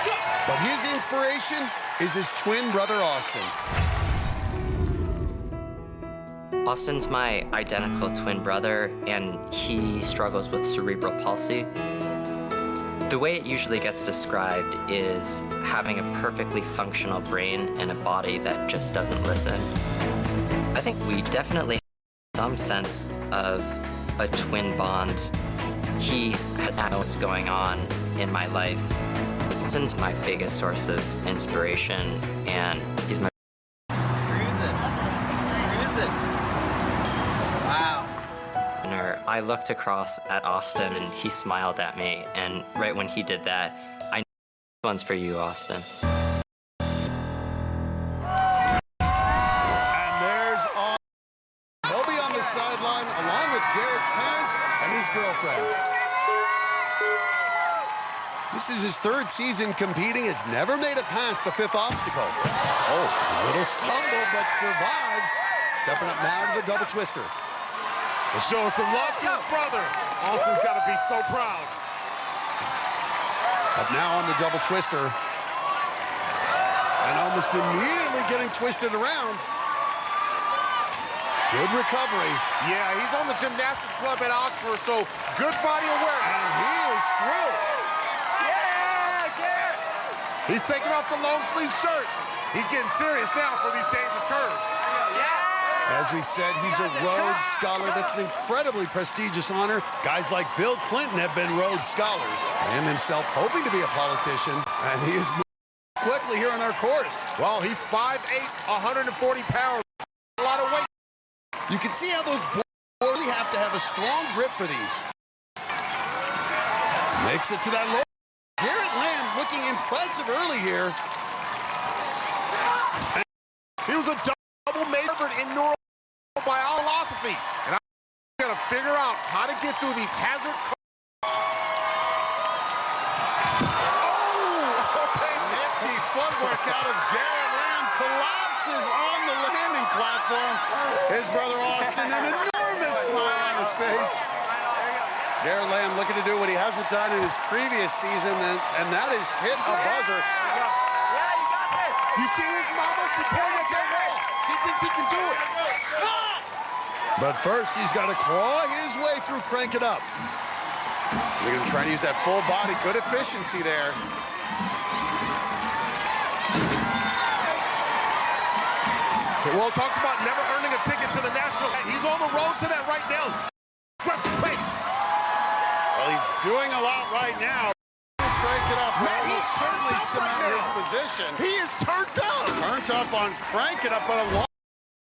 But his inspiration is his twin brother, Austin. Austin's my identical twin brother, and he struggles with cerebral palsy. The way it usually gets described is having a perfectly functional brain and a body that just doesn't listen. I think we definitely have some sense of a twin bond. He has known what's going on in my life. Austin's my biggest source of inspiration, and he's my I looked across at Austin and he smiled at me, and right when he did that, I knew this one's for you, Austin. And there's Austin. He'll be on the sideline along with Garrett's parents and his girlfriend. This is his 3rd season competing, has never made it past the 5th obstacle. Oh, a little stumble, but survives. Stepping up now to the double twister. We're showing some love to his brother. Austin's got to be so proud. Up now on the double twister. And almost immediately getting twisted around. Good recovery. Yeah, he's on the gymnastics club at Oxford, so good body awareness. And he is through. Yeah, Garrett! He's taking off the long sleeve shirt. He's getting serious now for these dangerous curves. As we said, he's a Rhodes Scholar. That's an incredibly prestigious honor. Guys like Bill Clinton have been Rhodes Scholars. Him himself hoping to be a politician, and he is moving quickly here on our course. Well, he's 5'8", 140 pounds. A lot of weight. You can see how those boys really have to have a strong grip for these. Makes it to that low. Garrett Lamb looking impressive early here. And he was a double majored in neurobiology, and I'm gonna figure out how to get through these hazard. Nifty footwork out of Garrett Lamb, collapses on the landing platform. His brother Austin, an enormous smile on his face. Garrett Lamb looking to do what he hasn't done in his previous season, and that is hit a buzzer. You see his mama? She pointed at that wall. She thinks he can do it. But first, he's got to claw his way through Crank It Up. They're going to try to use that full body. Good efficiency there. Well, talked about never earning a ticket to the national. He's on the road to that right now. Rest in pace. Well, he's doing a lot right now. Crank It Up. Well, he'll certainly cement his position. He is turned up. Turned up on Crank It Up, but a long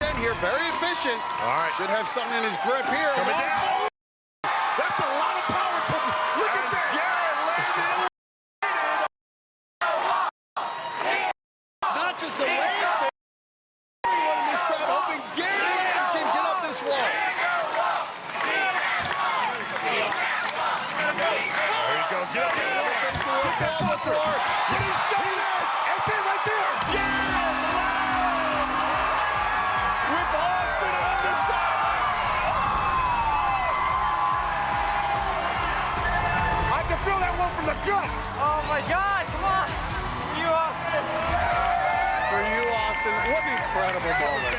in here, very efficient. All right. Should have something in his grip here. Coming down. That's a lot of power to him. Look at that. It's not just the lane thing. Everyone in this crowd hoping Garrett Lamb can get up this wall. There you go. Get up. Takes the rope down the floor. And he's done it. That's it right there. Garrett Lamb with Austin on the sidelines. I can feel that one from the gut. Oh my God, come on. You, Austin. For you, Austin, what an incredible moment.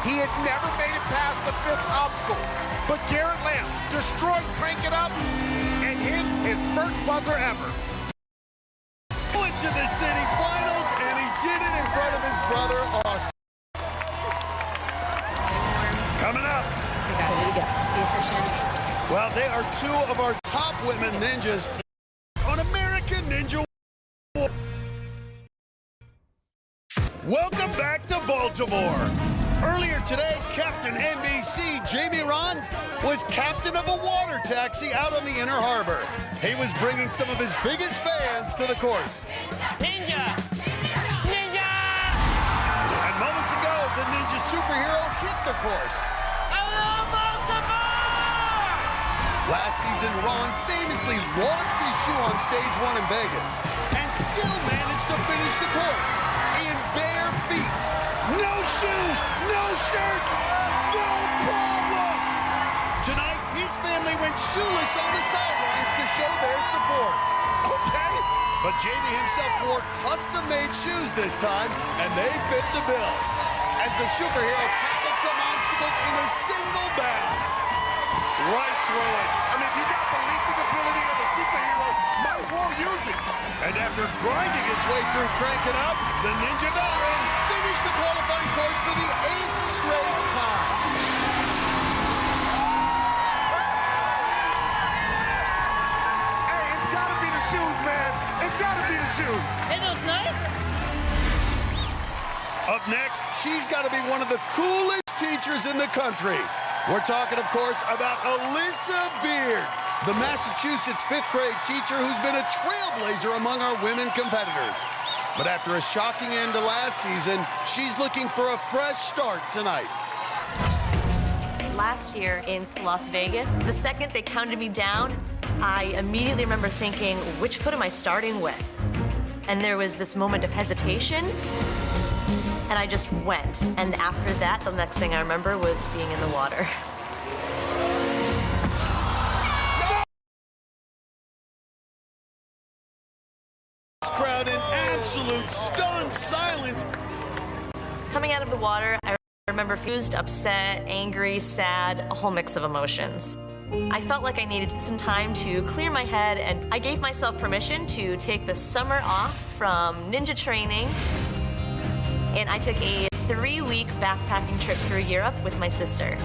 He had never made it past the 5th obstacle, but Garrett Lamb destroyed Crank It Up and hit his first buzzer ever. Went to the city finals, and he did it in front of his brother, Austin. Coming up. Well, they are two of our top women ninjas on American Ninja War. Welcome back to Baltimore. Earlier today, Captain NBC Jamie Ron was captain of a water taxi out on the Inner Harbor. He was bringing some of his biggest fans to the course. Ninja! Ninja! And moments ago, the Ninja superhero hit the course. Hello, Baltimore! Last season, Ron famously lost his shoe on stage 1 in Vegas and still managed to finish the course in bare feet. No shoes, no shirt, no problem. Tonight, his family went shoeless on the sidelines to show their support. Okay, but Jamie himself wore custom-made shoes this time, and they fit the bill. As the superhero tackled some obstacles in a single bound. Right through it. I mean, if you got belief in the ability of a superhero, might as well use it. And after grinding his way through Crank It Up, the Ninja veteran finished the qualifying course for the 8th straight time. Hey, it's gotta be the shoes, man. It's gotta be the shoes. Ain't those nice? Up next, she's got to be one of the coolest teachers in the country. We're talking, of course, about Alyssa Beard, the Massachusetts 5th grade teacher who's been a trailblazer among our women competitors. But after a shocking end to last season, she's looking for a fresh start tonight. Last year in Las Vegas, the second they counted me down, I immediately remember thinking, which foot am I starting with? And there was this moment of hesitation, and I just went. And after that, the next thing I remember was being in the water. Crowd in absolute stunned silence. Coming out of the water, I remember confused, upset, angry, sad, a whole mix of emotions. I felt like I needed some time to clear my head, and I gave myself permission to take the summer off from ninja training, and I took a 3-week backpacking trip through Europe with my sister.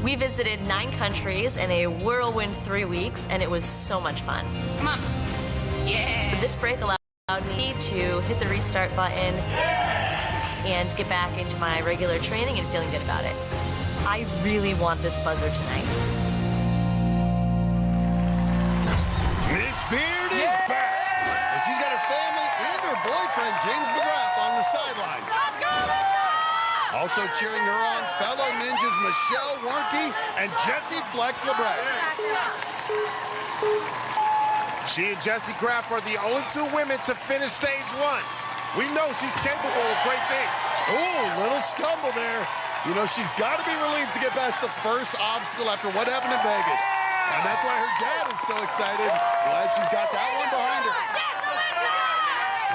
We visited 9 countries in a whirlwind 3 weeks, and it was so much fun. Come on. Yeah. This break allowed me to hit the restart button and get back into my regular training and feeling good about it. I really want this buzzer tonight. Miss Beard is back, and she's got her family and her boyfriend, James McGrath, on the sidelines. Also cheering her on, fellow ninjas Michelle Warnke and Jessie Flex Lebrecht. She and Jessie Graff are the only two women to finish stage 1. We know she's capable of great things. Ooh, little stumble there. You know, she's got to be relieved to get past the first obstacle after what happened in Vegas. And that's why her dad is so excited. Glad she's got that one behind her.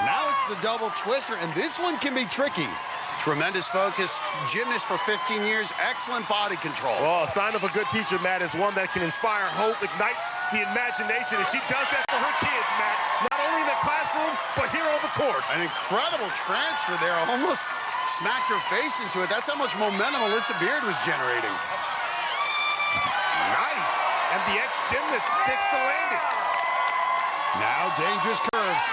Now it's the double twister, and this one can be tricky. Tremendous focus, gymnast for 15 years, excellent body control. Well, a sign of a good teacher, Matt, is one that can inspire hope, ignite the imagination, and she does that for her kids, Matt. Not only in the classroom, but here on the course. An incredible transfer there, almost smacked her face into it. That's how much momentum Alyssa Beard was generating. Nice, and the ex-gymnast sticks the landing. Now dangerous curves.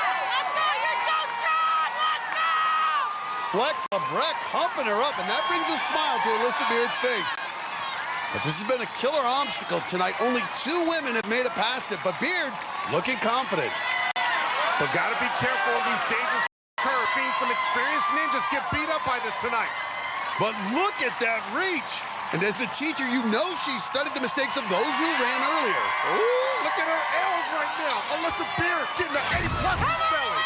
Flex Lebrecht pumping her up, and that brings a smile to Alyssa Beard's face. But this has been a killer obstacle tonight. Only 2 women have made it past it, but Beard looking confident. But gotta be careful on these dangerous curves. Seen some experienced ninjas get beat up by this tonight. But look at that reach. And as a teacher, you know she studied the mistakes of those who ran earlier. Ooh, look at her L's right now. Alyssa Beard getting an A+ in spelling.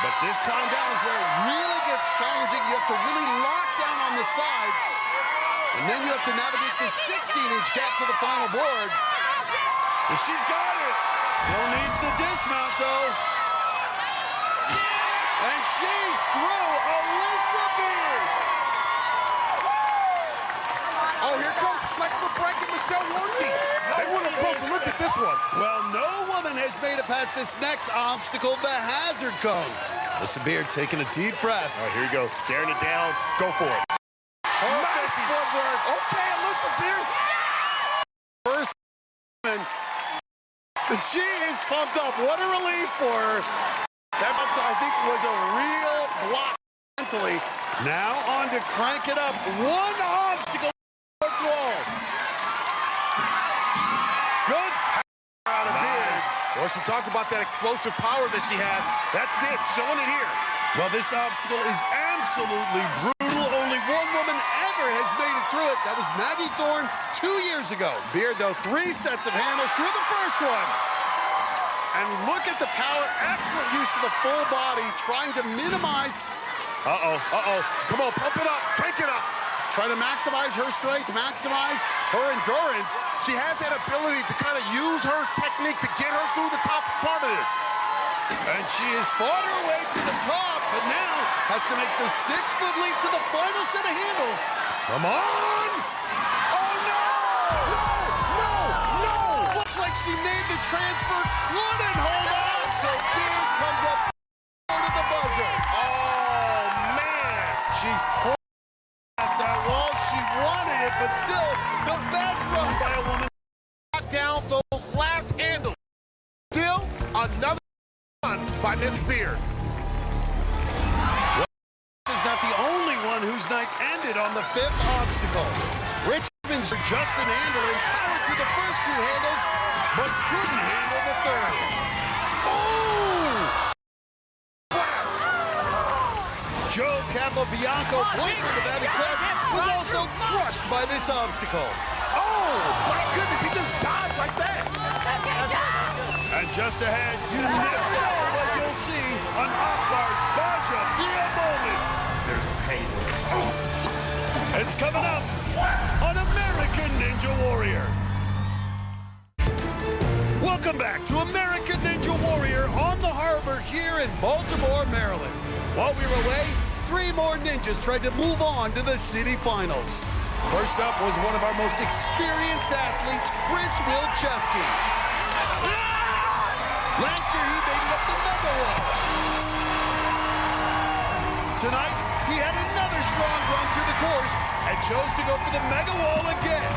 But this calm down is where it really gets challenging. You have to really lock down on the sides. And then you have to navigate the 16-inch gap to the final board. And she's got it. Still needs the dismount, though. And she's through. Alyssa Beard. Oh, here comes Flex Lebrecht and Michelle Warnke. They want a closer look at this one. Well, no woman has made it past this next obstacle, the hazard cones. Alyssa Beard taking a deep breath. All right, here you go. Staring it down. Go for it. Nice footwork. Okay, Alyssa Beard. First, and she is pumped up. What a relief for her. That obstacle, I think, was a real block mentally. Now on to crank it up. One obstacle wall. Good power out of Beard. Well, she talked about that explosive power that she has. That's it, showing it here. Well, this obstacle is absolutely brutal. Only one woman ever has made it through it. That was Maggie Thorne 2 years ago. Beard, though, 3 sets of handles through the first one. And look at the power. Excellent use of the full body, trying to minimize. Come on, pump it up, crank it up. Try to maximize her strength, maximize her endurance. She has that ability to kind of use her technique to get her through the top part of this. And she has fought her way to the top, but now has to make the 6-foot leap to the final set of handles. Come on! Oh, no! No! Looks like she made the transfer, couldn't hold on, so Beard comes up to the buzzer. Oh, man! She's pulled at that wall. She wanted it, but still, the best run by a woman. Knock down those last handles. Still, another run by Miss Beard. This is not the only one whose night ended on the 5th obstacle. Richmond's Justin Anderlin powered through the first 2 handles, but couldn't handle the 3rd. Oh! Joe Capobianco, boyfriend of Abby Clark, was also crushed by this obstacle. Oh, my goodness, he just died like that. And just ahead, you never know what you'll see on Akbar's Baja Via moments. There's pain. It's coming up on American Ninja Warrior. Welcome back to American Ninja Warrior on the harbor here in Baltimore, Maryland. While we were away, 3 more ninjas tried to move on to the city finals. First up was one of our most experienced athletes, Chris Wilczewski. Last year, he made it up the mega wall. Tonight, he had another strong run through the course and chose to go for the mega wall again,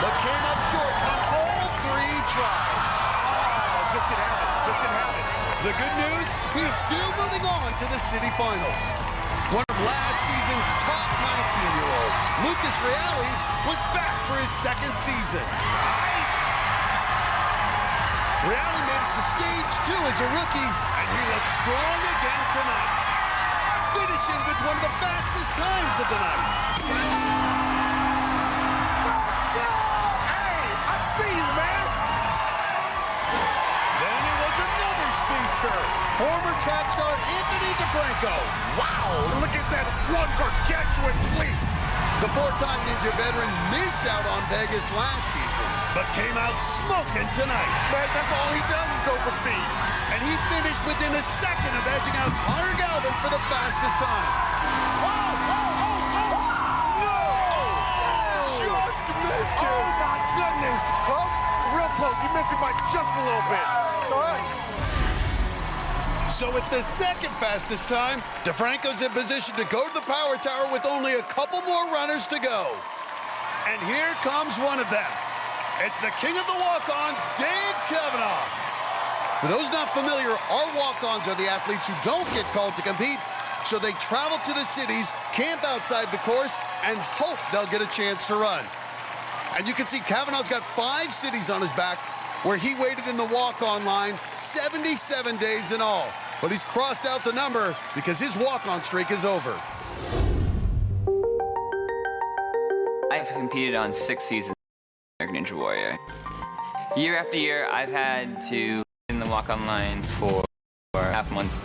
but came up short on all 3 tries. Oh, just didn't happen. The good news, he's still moving on to the city finals. One of last season's top 19-year-olds, Lucas Reale, was back for his 2nd season. Nice! Reale made it to stage 2 as a rookie, and he looks strong again tonight. Finishing with one of the fastest times of the night. Hey, I see you, man. Then it was another speedster, former track star Anthony DeFranco. Wow, look at that one gargantuan leap. The four-time Ninja veteran missed out on Vegas last season, but came out smoking tonight. Man, that's all he does is go for speed. And he finished within a second of edging out Connor Galvin for the fastest time. Just missed him. Oh, my goodness. Close? Real close. He missed him by just a little bit. It's all right. So with the second fastest time, DeFranco's in position to go to the power tower with only a couple more runners to go. And here comes one of them. It's the king of the walk-ons, Dave Kavanaugh. For those not familiar, our walk-ons are the athletes who don't get called to compete, so they travel to the cities, camp outside the course, and hope they'll get a chance to run. And you can see Kavanaugh's got 5 cities on his back where he waited in the walk-on line 77 days in all. But he's crossed out the number because his walk-on streak is over. I've competed on 6 seasons of American Ninja Warrior. Year after year, I've had to in the walk-on line for half months.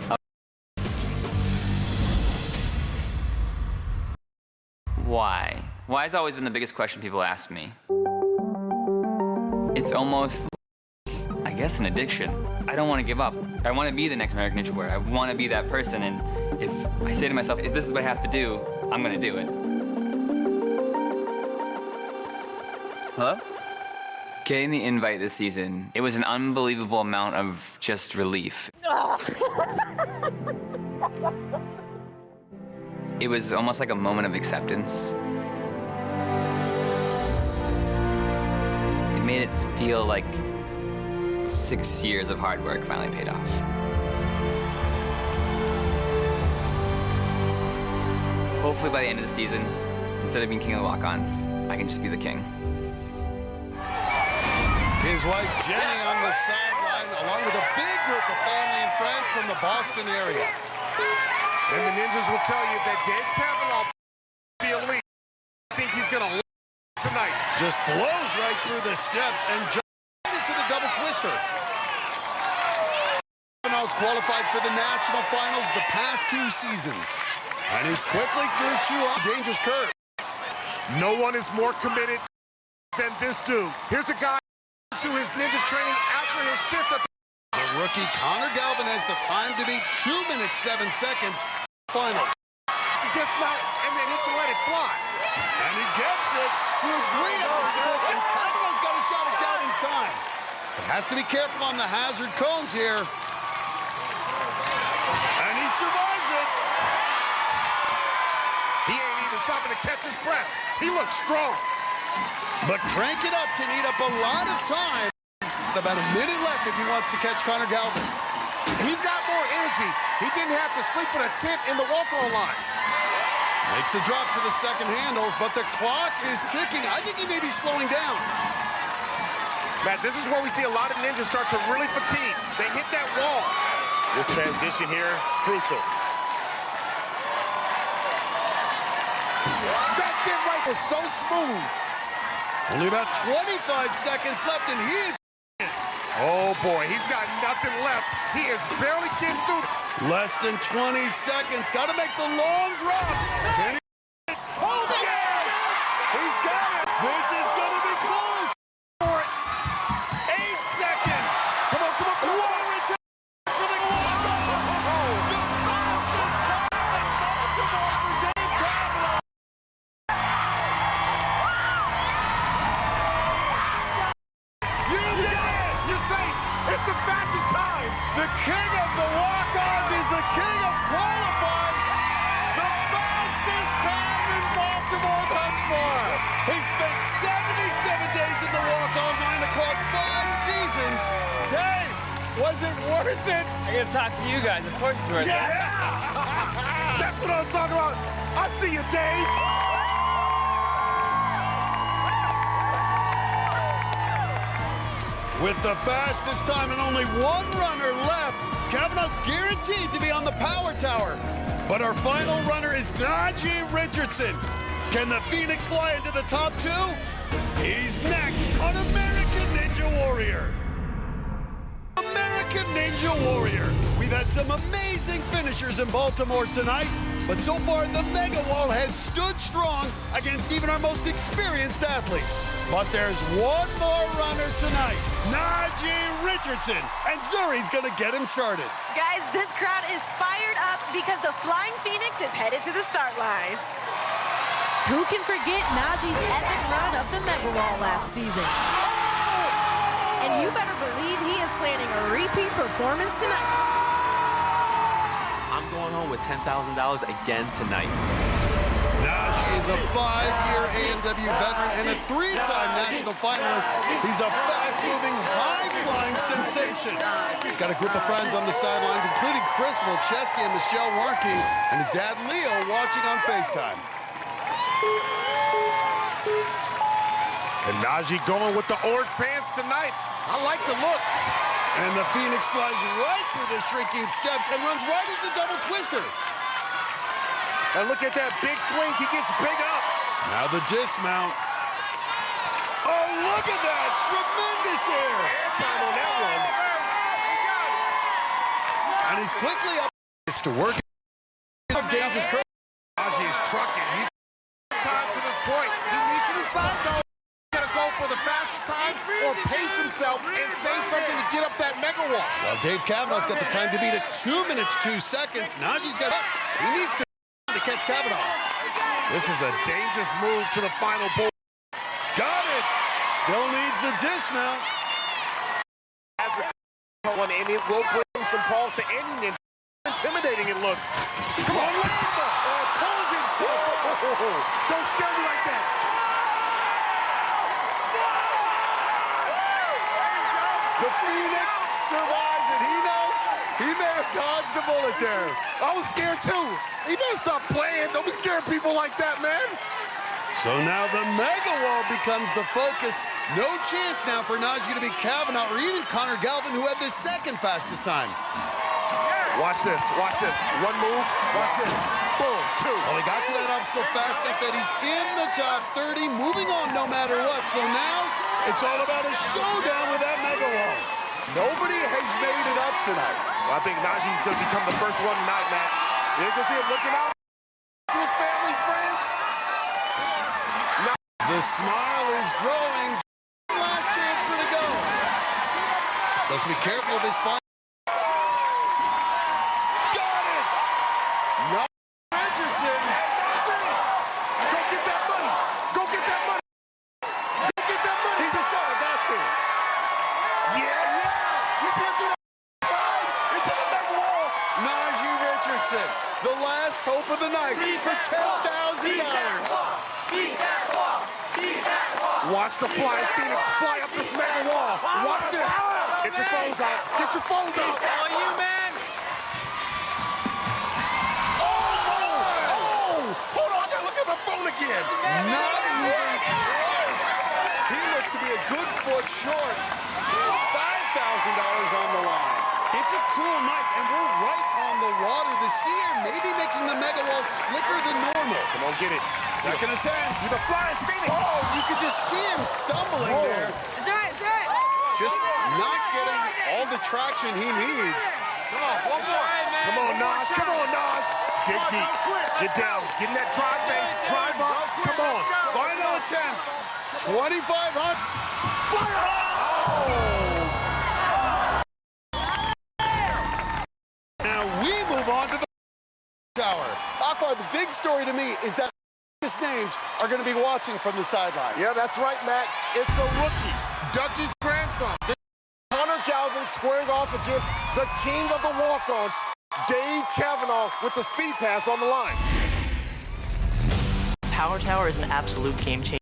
Why? Why has always been the biggest question people ask me. It's almost, I guess, an addiction. I don't want to give up. I want to be the next American Ninja Warrior. I want to be that person, and if I say to myself, if this is what I have to do, I'm going to do it. Hello? Getting the invite this season, it was an unbelievable amount of just relief. It was almost like a moment of acceptance. It made it feel like 6 years of hard work finally paid off. Hopefully by the end of the season, instead of being king of the walk-ons, I can just be the king. His wife Jenny on the sideline, along with a big group of family and friends from the Boston area. And the Ninjas will tell you that Dave Kavanaugh, the elite, I think he's going to tonight. Just blows right through the steps and jumps into the double twister. Kavanaugh's qualified for the national finals the past 2 seasons. And he's quickly through 2 dangerous curves. No one is more committed than this dude. Here's a guy to his ninja training after his shift at the rookie Connor Galvin has the time to beat 2 minutes 7 seconds finals. To dismount and then he can let it fly. And he gets it through 3 obstacles, and Kavanaugh's got a shot at Galvin's time. But has to be careful on the hazard cones here. And he survives it. He ain't even stopping to catch his breath. He looks strong. But Crank It Up can eat up a lot of time. About a minute left if he wants to catch Connor Galvin. He's got more energy. He didn't have to sleep in a tent in the walk-on line. Makes the drop to the second handles, but the clock is ticking. I think he may be slowing down. Matt, this is where we see a lot of ninjas start to really fatigue. They hit that wall. This transition here, crucial. That's it right. It was so smooth. Only about 25 seconds left, and he is... Oh, boy, he's got nothing left. He is barely getting through this. Less than 20 seconds. Got to make the long drop. Can he... Oh, yes! He's got it. This is going to be close. 8 seconds. Come on, come on. What a return for the walk-ons. The fastest time in Baltimore for Dave Kavanaugh. You did it! You're safe. It's the fastest time. The king of the walk-ons is the king of qualifying. The fastest time in Baltimore thus far. He spent 77 days in the walk-on line across 5 seasons. Dave, was it worth it? I gotta talk to you guys. Of course it's worth it. That's what I'm talking about. I see you, Dave. With the fastest time and only 1 runner left, Kavanaugh's guaranteed to be on the power tower. But our final runner is Najee Richardson. Can the Phoenix fly into the top two? He's next on American Ninja Warrior. American Ninja Warrior. We've had some amazing finishers in Baltimore tonight, but so far the Mega Wall has stood strong against even our most experienced athletes. But there's one more runner tonight, Najee Richardson, and Zuri's gonna get him started. Guys, this crowd is fired up because the Flying Phoenix is headed to the start line. Who can forget Najee's epic run up the Mega Wall last season? And you better believe he is planning a repeat performance tonight. I'm going home with $10,000 again tonight. Najee is a 5-year A&W veteran and a 3-time national finalist. He's a fast-moving, high-flying sensation. He's got a group of friends on the sidelines, including Chris Wilczewski and Michelle Warnke, and his dad, Leo, watching on FaceTime. And Najee going with the orange pants tonight. I like the look. And the Phoenix flies right through the shrinking steps and runs right into double twister. And look at that big swings. He gets big up. Now the dismount. Oh, look at that. Tremendous air. Airtime on that one. And he's quickly up to work. Dangerous curve. Najee is trucking. He's time to this point. He needs to decide, though. He's going to go for the fastest time or pace himself and say something to get up that Mega Wall. Well, Dave Kavanaugh's got the time to beat at 2 minutes, 2 seconds. Najee's got he needs to catch Kavanaugh. This is a dangerous move to the final ball. Got it. Still needs the dismount. And it will bring some pause to any ninja. Intimidating it looks. Come on, lift him up. Pulls himself. Don't scare me like that. The Phoenix survives it. He knows he may have dodged a bullet there. I was scared too. He better stop playing. Don't be scaring people like that, man. So now the Mega Wall becomes the focus. No chance now for Najee to beat Kavanaugh or even Connor Galvin, who had the second fastest time. Watch this. Watch this. One move. Watch this. Boom. 2. Well, he got to that obstacle fast enough that he's in the top 30, moving on no matter what. So now it's all about a showdown with that Mega Wall. Nobody has made it up tonight. Well, I think Najee's going to become the first one tonight, Matt. You can see him looking out to his family, friends. The smile is growing. Last chance for the go. So be careful of this fight. Got it! No, Richardson. Go get that money. Go get that money. Go get that money. He just said I got to. Yeah. He's here to slide into the Mega Wall. Najee Richardson, the last hope of the night for $10,000. Watch the Flying Phoenix fly up this Mega Wall. Watch this. Get your phones out. Get your phones out. Oh, you, man. Oh! Hold on, I gotta look at my phone again. Not even close. He looked to be a good foot short. $5,000 on the line. It's a cruel night, and we're right on the water. The sea air may be making the Mega Wall slicker than normal. Come on, get it. Second attempt. To the Flying Phoenix. Oh, you could just see him stumbling there. It's all right, it's all right. Just not getting all the traction he needs. Come on, one more. Come on, Naj. Come on, Naj. Dig deep. Get down. Get in that drive base. Drive up. Come on. Final attempt. 2,500. Fire! Oh! Now we move on to the tower. Akbar, the big story to me is that names are going to be watching from the sideline. Yeah, that's right, Matt. It's a rookie, Ducky's grandson. Connor Galvin squaring off against the king of the walk-ons, Dave Kavanaugh, with the speed pass on the line. Power Tower is an absolute game changer.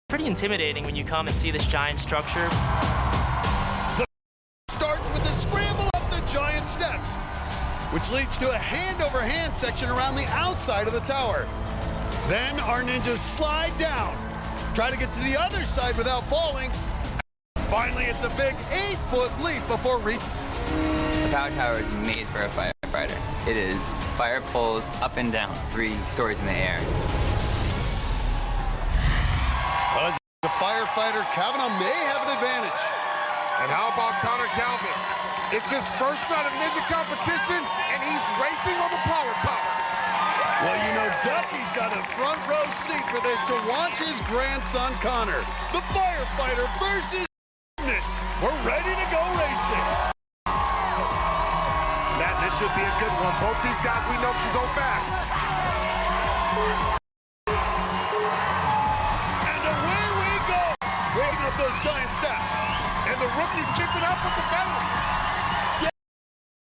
Pretty intimidating when you come and see this giant structure. The starts with a scramble up the giant steps, which leads to a hand-over-hand section around the outside of the tower. Then our ninjas slide down, try to get to the other side without falling. Finally, it's a big 8-foot leap before reaching. The Power Tower is made for a firefighter. firefighter. It is fire poles up and down, 3 stories in the air. As a firefighter, Kavanaugh may have an advantage. And how about Connor Galvin? It's his first night of ninja competition, and he's racing on the power tower. Well, you know, Ducky's got a front row seat for this to watch his grandson, Connor. The firefighter versus gymnast. We're ready to go racing. Matt, this should be a good one. Both these guys we know can go fast. And away we go. Breaking up those giant steps. And the rookie's keeping up with the veteran.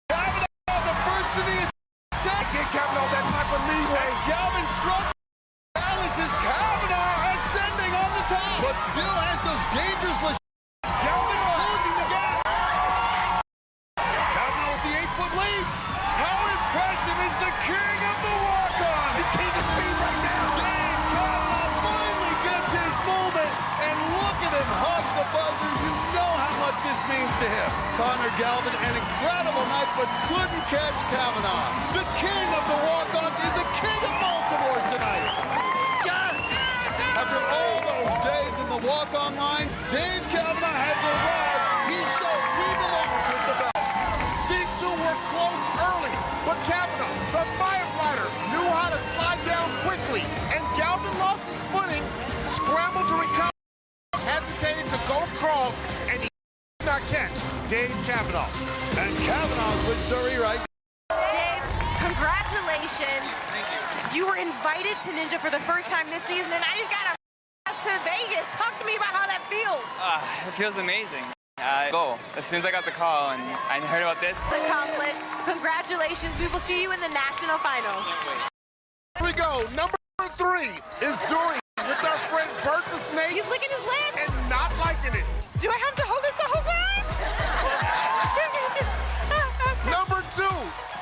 Kavanaugh, the first to the ascent. Give Kavanaugh that type of leeway. And Galvin struck. Balances Kavanaugh ascending on the top. But still has those dangerous Galvin closing the gap. Kavanaugh with the 8-foot lead. How impressive is the king of the walk-on? He's king of speed right now. Dave Kavanaugh finally gets his moment. And look at him hug the buzzer. You know how much this means to him. Connor Galvin, an incredible night, but couldn't catch Kavanaugh. The king of the walk-ons is the king of Baltimore tonight. After all those days in the walk-on lines, Dave Kavanaugh has arrived. He showed he belongs with the best. These two were close early, but Kavanaugh, the firefighter, knew how to slide down quickly, and Galvin lost his footing, scrambled to recover, hesitated to go across, and he did not catch Dave Kavanaugh. And Kavanaugh's with Surrey right now. Dave, congratulations. Thank you. You were invited to Ninja for the first time this season, and now you've got a to Vegas. Talk to me about how that feels. It feels amazing. Go. As soon as I got the call and I heard about this. Accomplished. Congratulations. We will see you in the national finals. Here we go. Number 3 is Zuri with our friend Bert the Snake. He's licking his lips. And not liking it. Do I have to hold this the whole time? Number 2,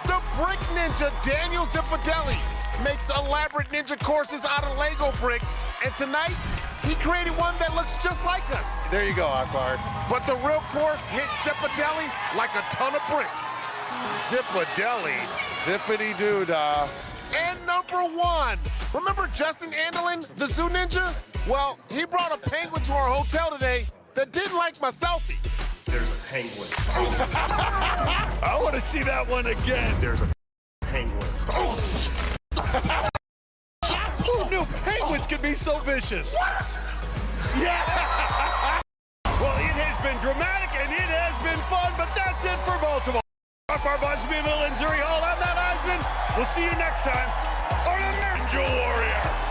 the brick ninja Daniel Zippadelli makes elaborate ninja courses out of Lego bricks. And tonight, he created one that looks just like us. There you go, Akbar. But the real course hit Zippadelli like a ton of bricks. Zippadelli. Zippity-doo-dah. And number 1, remember Justin Andelin, the zoo ninja? Well, he brought a penguin to our hotel today that didn't like my selfie. There's a penguin. I want to see that one again. There's a penguin. Who knew penguins could be so vicious? What? Yeah! Well, it has been dramatic and it has been fun, but that's it for Baltimore. Our Busby, Mill, and Zuri Hall. I'm Matt Eisman. We'll see you next time on the Ninja Warrior.